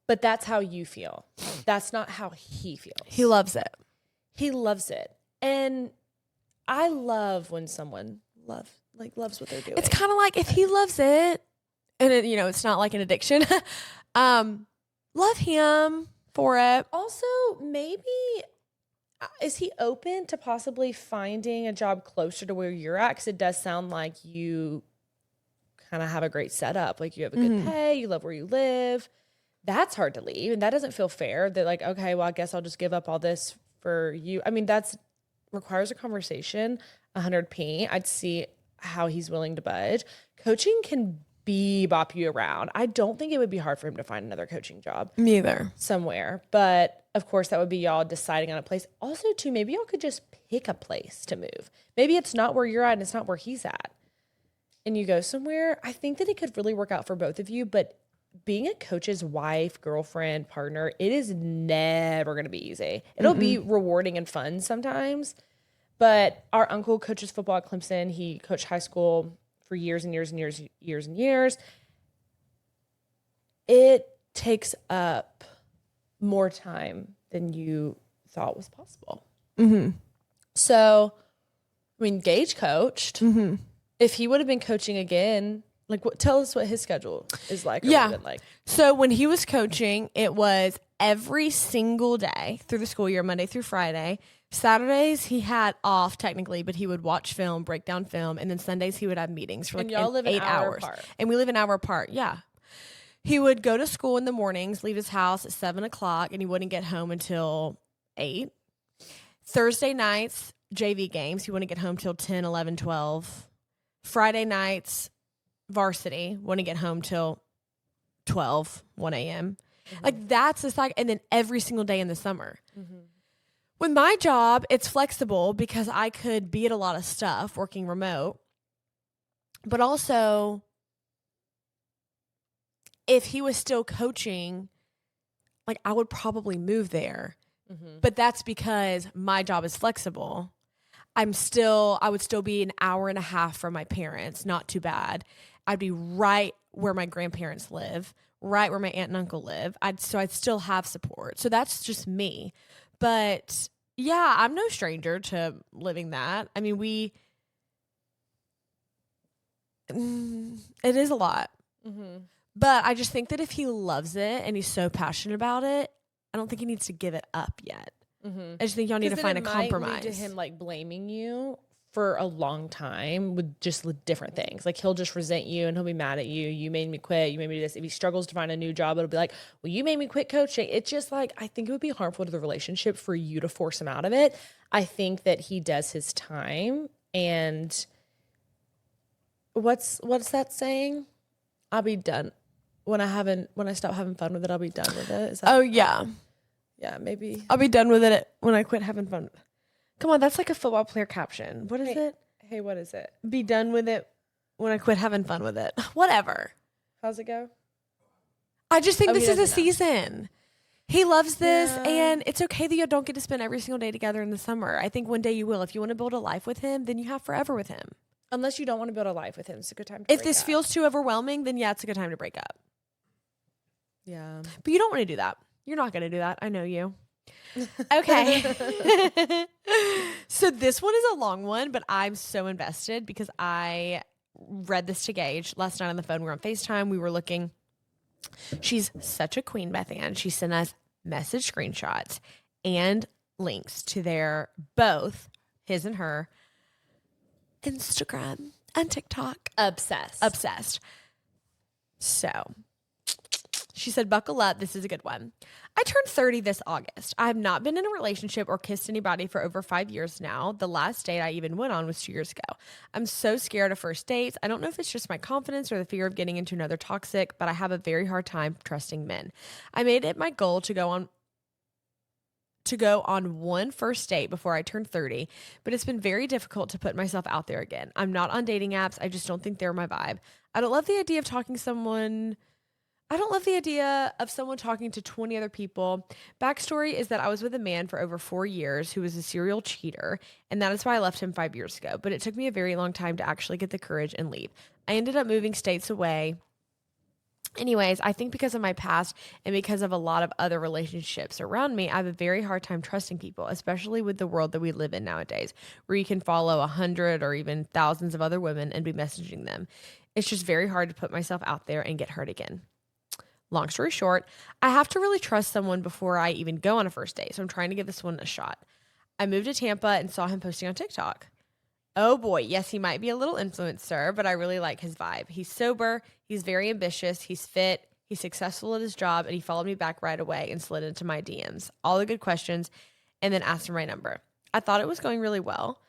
But that's how you feel. That's not how he feels. He loves it. He loves it. And I love when someone loves what they're doing. It's kind of like if he loves it and it, it's not like an addiction. Love him for it. Also, maybe is he open to possibly finding a job closer to where you're at? Because it does sound like you kind of have a great setup. Like, you have a good pay, you love where you live. That's hard to leave, and that doesn't feel fair. That like, okay, well, I guess I'll just give up all this for you. I mean, that's requires a conversation. 100p. I'd see how he's willing to budge. Coaching can bop you around. I don't think it would be hard for him to find another coaching job. Neither. Somewhere. But of course, that would be y'all deciding on a place. Also, too, maybe y'all could just pick a place to move. Maybe it's not where you're at and it's not where he's at. And you go somewhere. I think that it could really work out for both of you. But being a coach's wife, girlfriend, partner, it is never going to be easy. It'll be rewarding and fun sometimes. But our uncle coaches football at Clemson. He coached high school for years and years and years. It takes up more time than you thought was possible. So, I mean, Gage coached. If he would have been coaching again, like, tell us what his schedule is like. Or Yeah. been like. So when he was coaching, it was every single day through the school year, Monday through Friday. Saturdays he had off technically, but he would watch film, break down film, and then Sundays he would have meetings for like And y'all live 8 an hour hours. apart. And we live an hour apart. Yeah. He would go to school in the mornings, leave his house at 7:00, and he wouldn't get home until 8. Thursday nights, JV games, he wouldn't get home till 10, 11, 12. Friday nights, varsity, wouldn't get home till 12, 1 a.m. Like, that's the cycle. And then every single day in the summer. With my job, it's flexible because I could be at a lot of stuff working remote. But also, if he was still coaching, like, I would probably move there. But that's because my job is flexible. I would still be an hour and a half from my parents. Not too bad. I'd be right where my grandparents live, right where my aunt and uncle live. I'd still have support. So that's just me. But yeah, I'm no stranger to living that. I mean, it is a lot. But I just think that if he loves it and he's so passionate about it, I don't think he needs to give it up yet. I just think y'all need to find a compromise. Might lead to him like blaming you for a long time with different things. Like, he'll just resent you and he'll be mad at you. You made me quit. You made me do this. If he struggles to find a new job, it'll be like, well, you made me quit coaching. It's just like, I think it would be harmful to the relationship for you to force him out of it. I think that he does his time. And what's that saying? I'll be done. When I stop having fun with it, I'll be done with it. Is that, Oh, yeah. Yeah, maybe. I'll be done with it when I quit having fun. Come on, that's like a football player caption. What is it? Hey, what is it? Be done with it when I quit having fun with it. Whatever. How's it go? I just think this is a doesn't know. season. He loves this, Yeah. and it's okay that you don't get to spend every single day together in the summer. I think one day you will. If you want to build a life with him, then you have forever with him. Unless you don't want to build a life with him, it's a good time to If break this up. feels too overwhelming, then yeah, it's a good time to break up. Yeah. But you don't want to do that. You're not going to do that. I know you. Okay. So this one is a long one, but I'm so invested because I read this to Gage last night on the phone. We were on FaceTime. We were looking. She's such a queen, Beth Anne. She sent us message screenshots and links to their both his and her Instagram and TikTok. Obsessed. So she said, buckle up. This is a good one. I turned 30 this August. I have not been in a relationship or kissed anybody for over 5 years now. The last date I even went on was 2 years ago. I'm so scared of first dates. I don't know if it's just my confidence or the fear of getting into another toxic, but I have a very hard time trusting men. I made it my goal to go on one first date before I turned 30, but it's been very difficult to put myself out there again. I'm not on dating apps. I just don't think they're my vibe. I don't love the idea of someone talking to 20 other people. Backstory is that I was with a man for over 4 years who was a serial cheater, and that is why I left him 5 years ago. But it took me a very long time to actually get the courage and leave. I ended up moving states away. Anyways, I think because of my past and because of a lot of other relationships around me, I have a very hard time trusting people, especially with the world that we live in nowadays, where you can follow 100 or even thousands of other women and be messaging them. It's just very hard to put myself out there and get hurt again. Long story short, I have to really trust someone before I even go on a first date. So I'm trying to give this one a shot. I moved to Tampa and saw him posting on TikTok. Oh boy, yes, he might be a little influencer, but I really like his vibe. He's sober, he's very ambitious, he's fit, he's successful at his job, and he followed me back right away and slid into my DMs. All the good questions, and then asked for my number. I thought it was going really well.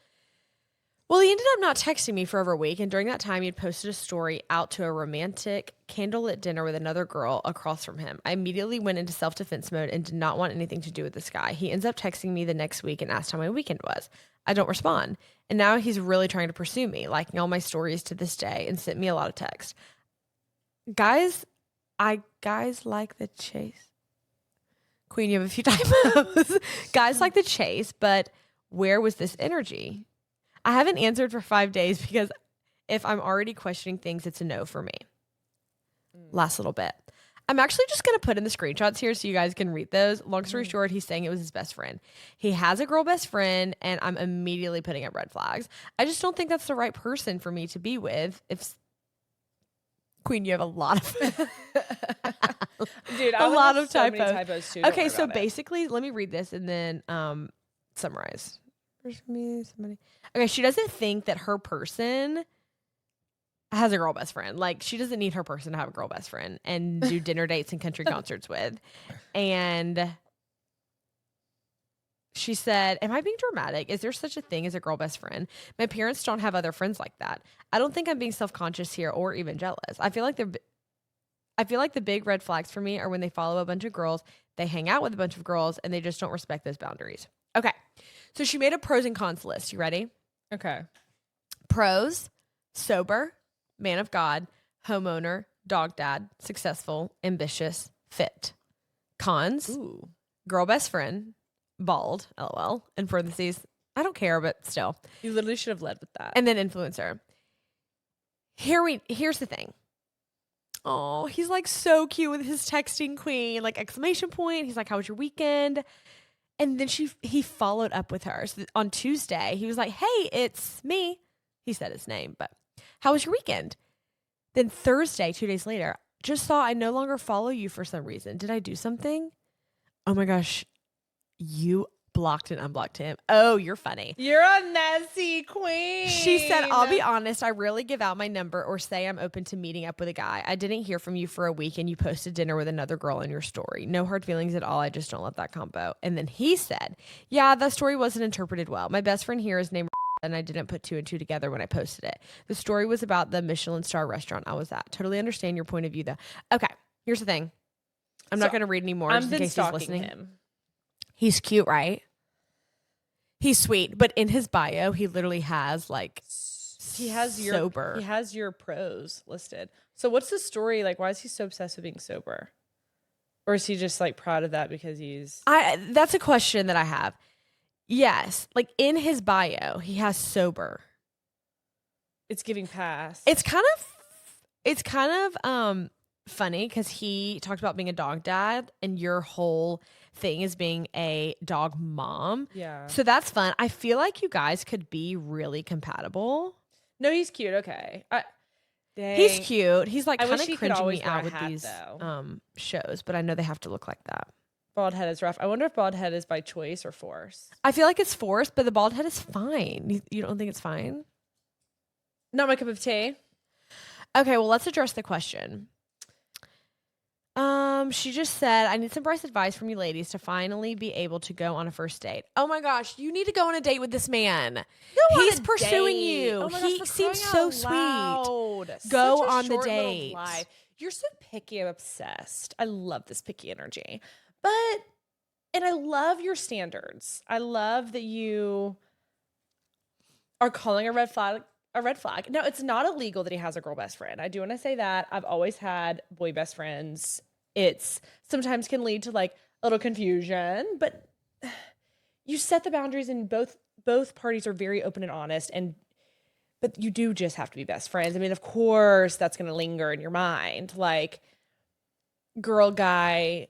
Well, he ended up not texting me for over a week, and during that time, he had posted a story out to a romantic candlelit dinner with another girl across from him. I immediately went into self-defense mode and did not want anything to do with this guy. He ends up texting me the next week and asked how my weekend was. I don't respond, and now he's really trying to pursue me, liking all my stories to this day, and sent me a lot of text. Guys like the chase. Queen, you have a few typos. Guys like the chase, but where was this energy? I haven't answered for 5 days because if I'm already questioning things, it's a no for me. Last little bit. I'm actually just going to put in the screenshots here so you guys can read those. Long story short, he's saying it was his best friend. He has a girl best friend, and I'm immediately putting up red flags. I just don't think that's the right person for me to be with. Queen, you have a lot of Dude, a lot of so many typos. typos too. Don't Okay, worry so about it. basically, let me read this and then summarize. There's me, somebody. Okay, she doesn't think that her person has a girl best friend. Like, she doesn't need her person to have a girl best friend and do dinner dates and country concerts with. And she said, am I being dramatic? Is there such a thing as a girl best friend? My parents don't have other friends like that. I don't think I'm being self-conscious here or even jealous. I feel like the big red flags for me are when they follow a bunch of girls, they hang out with a bunch of girls, and they just don't respect those boundaries. Okay. So she made a pros and cons list. You ready? Okay. Pros: sober, man of God, homeowner, dog dad, successful, ambitious, fit. Cons: Ooh. girl best friend, bald, LOL, in parentheses. I don't care, but still. You literally should have led with that. And then influencer. Here's the thing. Oh, he's like so cute with his texting queen, like exclamation point. He's like, how was your weekend? And then he followed up with her. So on Tuesday, he was like, hey, it's me. He said his name, but how was your weekend? Then Thursday, 2 days later, just saw I no longer follow you for some reason. Did I do something? Oh my gosh. You blocked and unblocked him. Oh, you're funny. You're a messy queen. She said, I'll be honest, I rarely give out my number or say I'm open to meeting up with a guy. I didn't hear from you for a week and you posted dinner with another girl in your story. No hard feelings at all. I just don't love that combo. And then he said, yeah, that story wasn't interpreted well. My best friend here is named and I didn't put 2 and 2 together when I posted it. The story was about the Michelin star restaurant I was at. Totally understand your point of view though. Okay, here's the thing. I'm not going to read anymore I've just in been case he's stalking listening. him. He's cute, right? He's sweet, but in his bio, he literally has like he has sober. He has your pros listed. So what's the story? Like, why is he so obsessed with being sober? Or is he just like proud of that because he's... That's a question that I have. Yes. Like in his bio, he has sober. It's giving pass. It's kind of funny because he talked about being a dog dad and your whole thing is being a dog mom. Yeah. So that's fun. I feel like you guys could be really compatible. No, he's cute. Okay. Dang. He's cute. He's like I kind wish of he could cringing always me wear out a with hat, these though. shows, but I know they have to look like that. Bald head is rough. I wonder if bald head is by choice or force. I feel like it's forced, but the bald head is fine. You don't think it's fine? Not my cup of tea. Okay, well, let's address the question. She just said, I need some Brice advice from you ladies to finally be able to go on a first date. Oh my gosh, you need to go on a date with this man. He's pursuing you. Oh my He gosh, seems so sweet. Go on the date. You're so picky. I'm obsessed. I love this picky energy. And I love your standards. I love that you are calling a red flag a red flag. No, it's not illegal that he has a girl best friend. I do want to say that. I've always had boy best friends. It's sometimes can lead to like a little confusion, but you set the boundaries and both parties are very open and honest, but you do just have to be best friends. I mean, of course that's going to linger in your mind. Like girl, guy,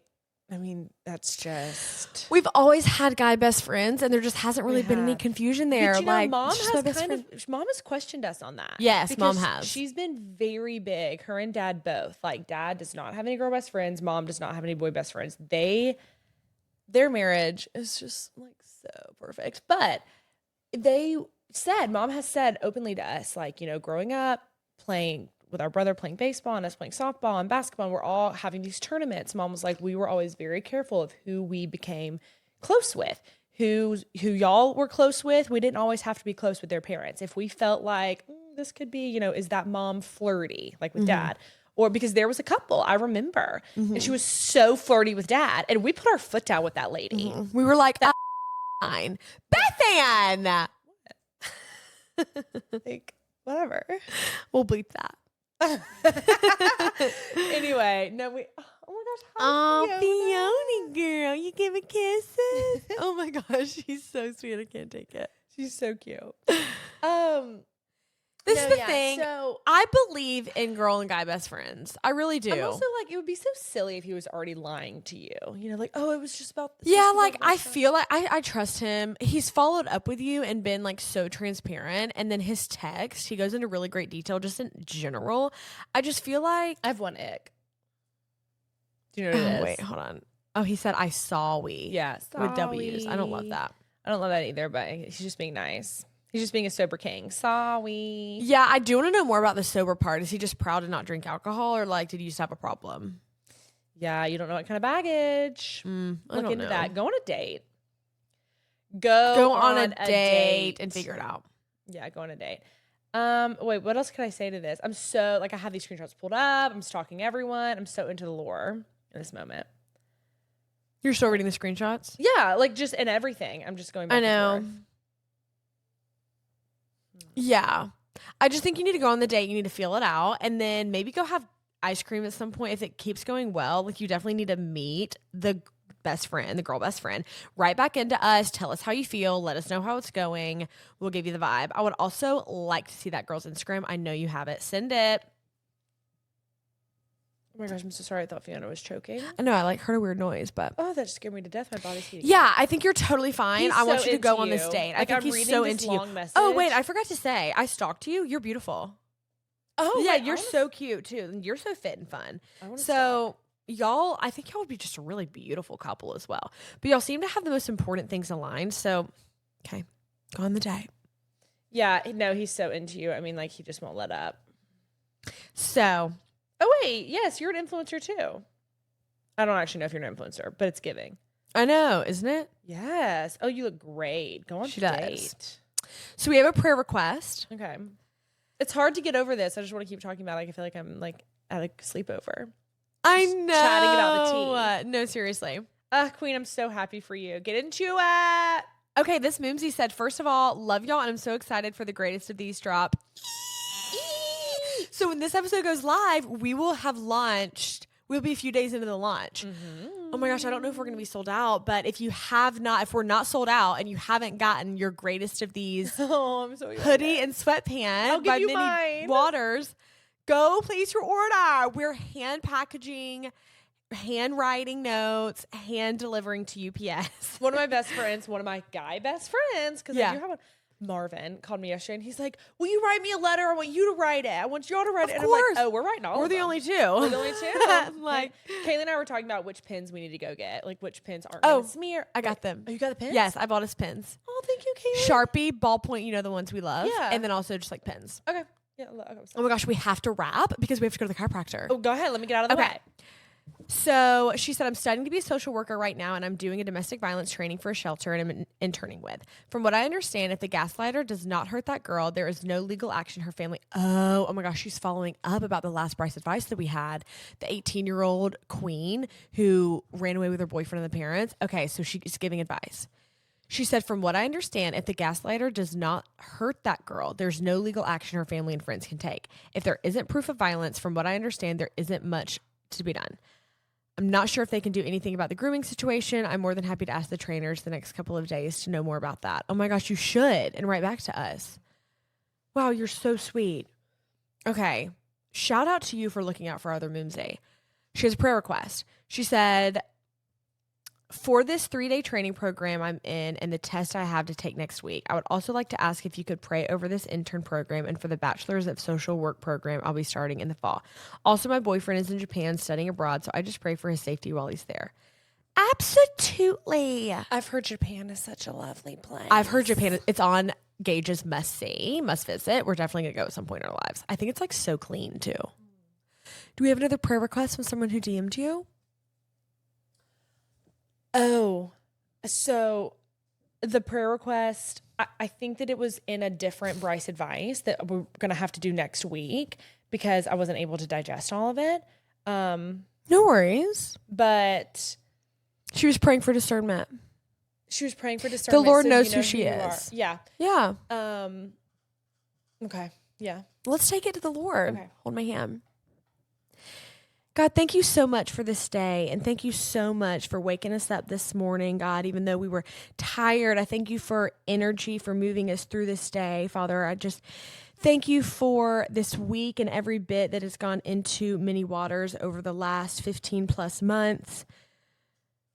I mean, that's just... We've always had guy best friends, and there just hasn't really been any confusion there. But, like, Mom has questioned us on that. Yes, Mom has. She's been very big. Her and Dad both. Like, Dad does not have any girl best friends. Mom does not have any boy best friends. Their marriage is just like so perfect. But Mom has said openly to us, like, you know, growing up, playing with our brother, playing baseball and us playing softball and basketball, and we're all having these tournaments. Mom was like, we were always very careful of who we became close with, who y'all were close with. We didn't always have to be close with their parents. If we felt like this could be, you know, is that mom flirty like with Dad? Or because there was a couple, I remember, and she was so flirty with Dad, and we put our foot down with that lady. We were like, fine. Beth Anne! Like, whatever. We'll bleep that. Anyway, no, oh my gosh, hi, Fiona girl, you giving kisses? Oh my gosh, she's so sweet. I can't take it. She's so cute. This is the thing. So I believe in girl and guy best friends. I really do. I'm also like, it would be so silly if he was already lying to you. You know, like, oh, it was just about this. Yeah, like I feel like I trust him. He's followed up with you and been like so transparent. And then his text, he goes into really great detail just in general. I just feel like I have one ick. Do you know what it is? Wait, hold on. Oh, he said I saw we. Yeah, with W's. I don't love that. I don't love that either, but he's just being nice. He's just being a sober king. Sorry. Yeah, I do want to know more about the sober part. Is he just proud to not drink alcohol, or like did he used to have a problem? Yeah, you don't know what kind of baggage. Look into that. Go on a date. Go on a date and figure it out. Yeah, go on a date. Wait, what else can I say to this? I'm so like I have these screenshots pulled up. I'm stalking everyone. I'm so into the lore in this moment. You're still reading the screenshots? Yeah, like just in everything. I'm just going back. I know. And forth. Yeah. I just think you need to go on the date. You need to feel it out. And then maybe go have ice cream at some point. If it keeps going well, like you definitely need to meet the best friend, the girl best friend. Write back into us. Tell us how you feel. Let us know how it's going. We'll give you the vibe. I would also like to see that girl's Instagram. I know you have it. Send it. Oh my gosh, I'm so sorry. I thought Fiona was choking. I know. I like heard a weird noise, but oh, that just scared me to death. My body's heating. Yeah, I think you're totally fine. I want you to go on this date. Like, I think he's so into you. Oh wait, I forgot to say, I stalked you. You're beautiful. Oh yeah, you're so cute too. And you're so fit and fun. So y'all, I think y'all would be just a really beautiful couple as well. But y'all seem to have the most important things aligned. So, okay, go on the date. Yeah, no, he's so into you. I mean, like he just won't let up. So. Oh, wait. Yes, you're an influencer, too. I don't actually know if you're an influencer, but it's giving. I know, isn't it? Yes. Oh, you look great. Go on to date. So we have a prayer request. Okay. It's hard to get over this. I just want to keep talking about it. Like, I feel like I'm like at a sleepover. I know. Chatting about the tea. No, seriously. Queen, I'm so happy for you. Get into it. Okay, this Moomsie said, first of all, love y'all, and I'm so excited for the greatest of these drop. So when this episode goes live, we will have launched. We'll be a few days into the launch. Oh my gosh, I don't know if we're going to be sold out, but if we're not sold out and you haven't gotten your greatest of these I'm so hoodie and sweatpants by Mini mine. Waters, go place your order. We're hand packaging, handwriting notes, hand delivering to UPS. One of my best friends, one of my guy best friends, because Yeah. I do have one. Marvin called me yesterday and he's like, will you write me a letter? I want you to write it. I want y'all to write it. And course. I'm like, oh, we're writing all We're of the them. only two. We're the only two. I'm like, Kaylee and I were talking about which pins we need to go get. Like which pins aren't Oh, going to smear. I got them. Oh, you got the pins? Yes, I bought us pins. Oh, thank you, Kaylee. Sharpie, ballpoint, you know, the ones we love. Yeah. And then also just like pins. Okay. Yeah. Okay, Oh my gosh, we have to wrap because we have to go to the chiropractor. oh, go ahead. Let me get out of the way. So she said, I'm studying to be a social worker right now, and I'm doing a domestic violence training for a shelter and I'm interning with. From what I understand, if the gaslighter does not hurt that girl, there is no legal action her family. Oh my gosh, she's following up about the last Brice Advice that we had, the 18-year-old queen who ran away with her boyfriend and the parents. Okay, so she's giving advice. She said, from what I understand, if the gaslighter does not hurt that girl, there's no legal action her family and friends can take. If there isn't proof of violence, from what I understand, there isn't much to be done. I'm not sure if they can do anything about the grooming situation. I'm more than happy to ask the trainers the next couple of days to know more about that. Oh my gosh, you should. And write back to us. Wow, you're so sweet. Okay. Shout out to you for looking out for other moomsie. She has a prayer request. She said, for this 3-day training program I'm in and the test I have to take next week, I would also like to ask if you could pray over this intern program and for the Bachelor's of Social Work program I'll be starting in the fall. Also, my boyfriend is in Japan studying abroad, so I just pray for his safety while he's there. Absolutely. I've heard Japan is such a lovely place. I've heard Japan, it's on Gage's must see, must visit. We're definitely going to go at some point in our lives. I think it's like so clean too. Do we have another prayer request from someone who DM'd you? Oh, so the prayer request, I think that it was in a different Brice Advice that we're going to have to do next week because I wasn't able to digest all of it. No worries. But She was praying for discernment. she was praying for discernment. Lord so knows you know who she you is. are. Yeah. Yeah. Okay. Yeah. Let's take it to the Lord. Okay. Hold my hand. God, thank you so much for this day. And thank you so much for waking us up this morning, God, even though we were tired. I thank you for energy, for moving us through this day. Father, I just thank you for this week and every bit that has gone into Mini Waters over the last 15 plus months.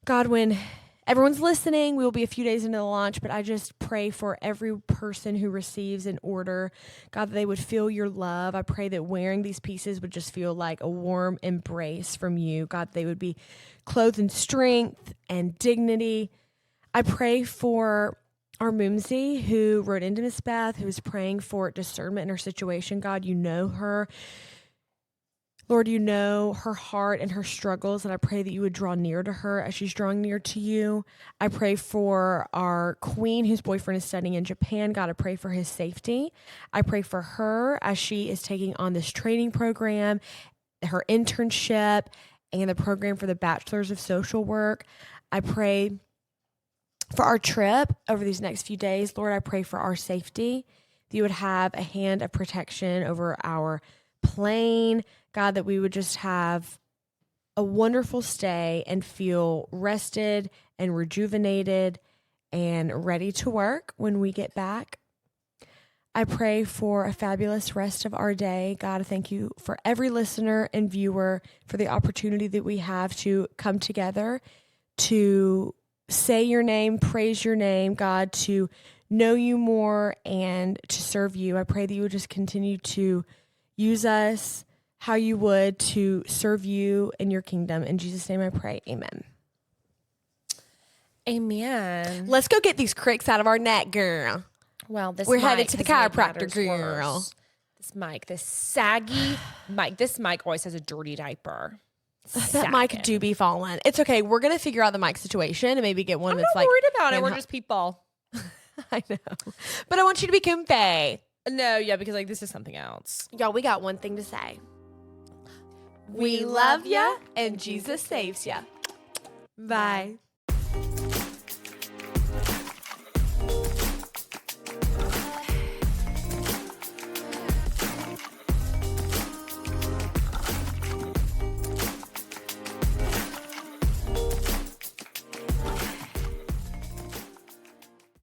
God, when everyone's listening, we will be a few days into the launch, but I just pray for every person who receives an order, God, that they would feel your love. I pray that wearing these pieces would just feel like a warm embrace from you. God, they would be clothed in strength and dignity. I pray for our moomsie who wrote into Miss Beth, who is praying for discernment in her situation. God, you know her. Lord, you know her heart and her struggles, and I pray that you would draw near to her as she's drawing near to you. I pray for our queen whose boyfriend is studying in Japan. God, I pray for his safety. I pray for her as she is taking on this training program, her internship, and the program for the Bachelor's of Social Work. I pray for our trip over these next few days. Lord, I pray for our safety, that you would have a hand of protection over our plane. God, that we would just have a wonderful stay and feel rested and rejuvenated and ready to work when we get back. I pray for a fabulous rest of our day. God, I thank you for every listener and viewer, for the opportunity that we have to come together, to say your name, praise your name, God, to know you more and to serve you. I pray that you would just continue to use us how you would to serve you in your kingdom. In Jesus' name I pray. Amen. Amen. Let's go get these cricks out of our neck, girl. Well, We're headed mic to the has made chiropractor, matters girl. worse. This mic, this saggy mic. This mic always has a dirty diaper. That mic do be falling. It's okay. We're going to figure out the mic situation and maybe get one I'm that's not like. worried about it. We're just people. I know. But I want you to be comfy. No, yeah, because like this is something else. Y'all, we got one thing to say. We love ya and Jesus saves ya. Bye.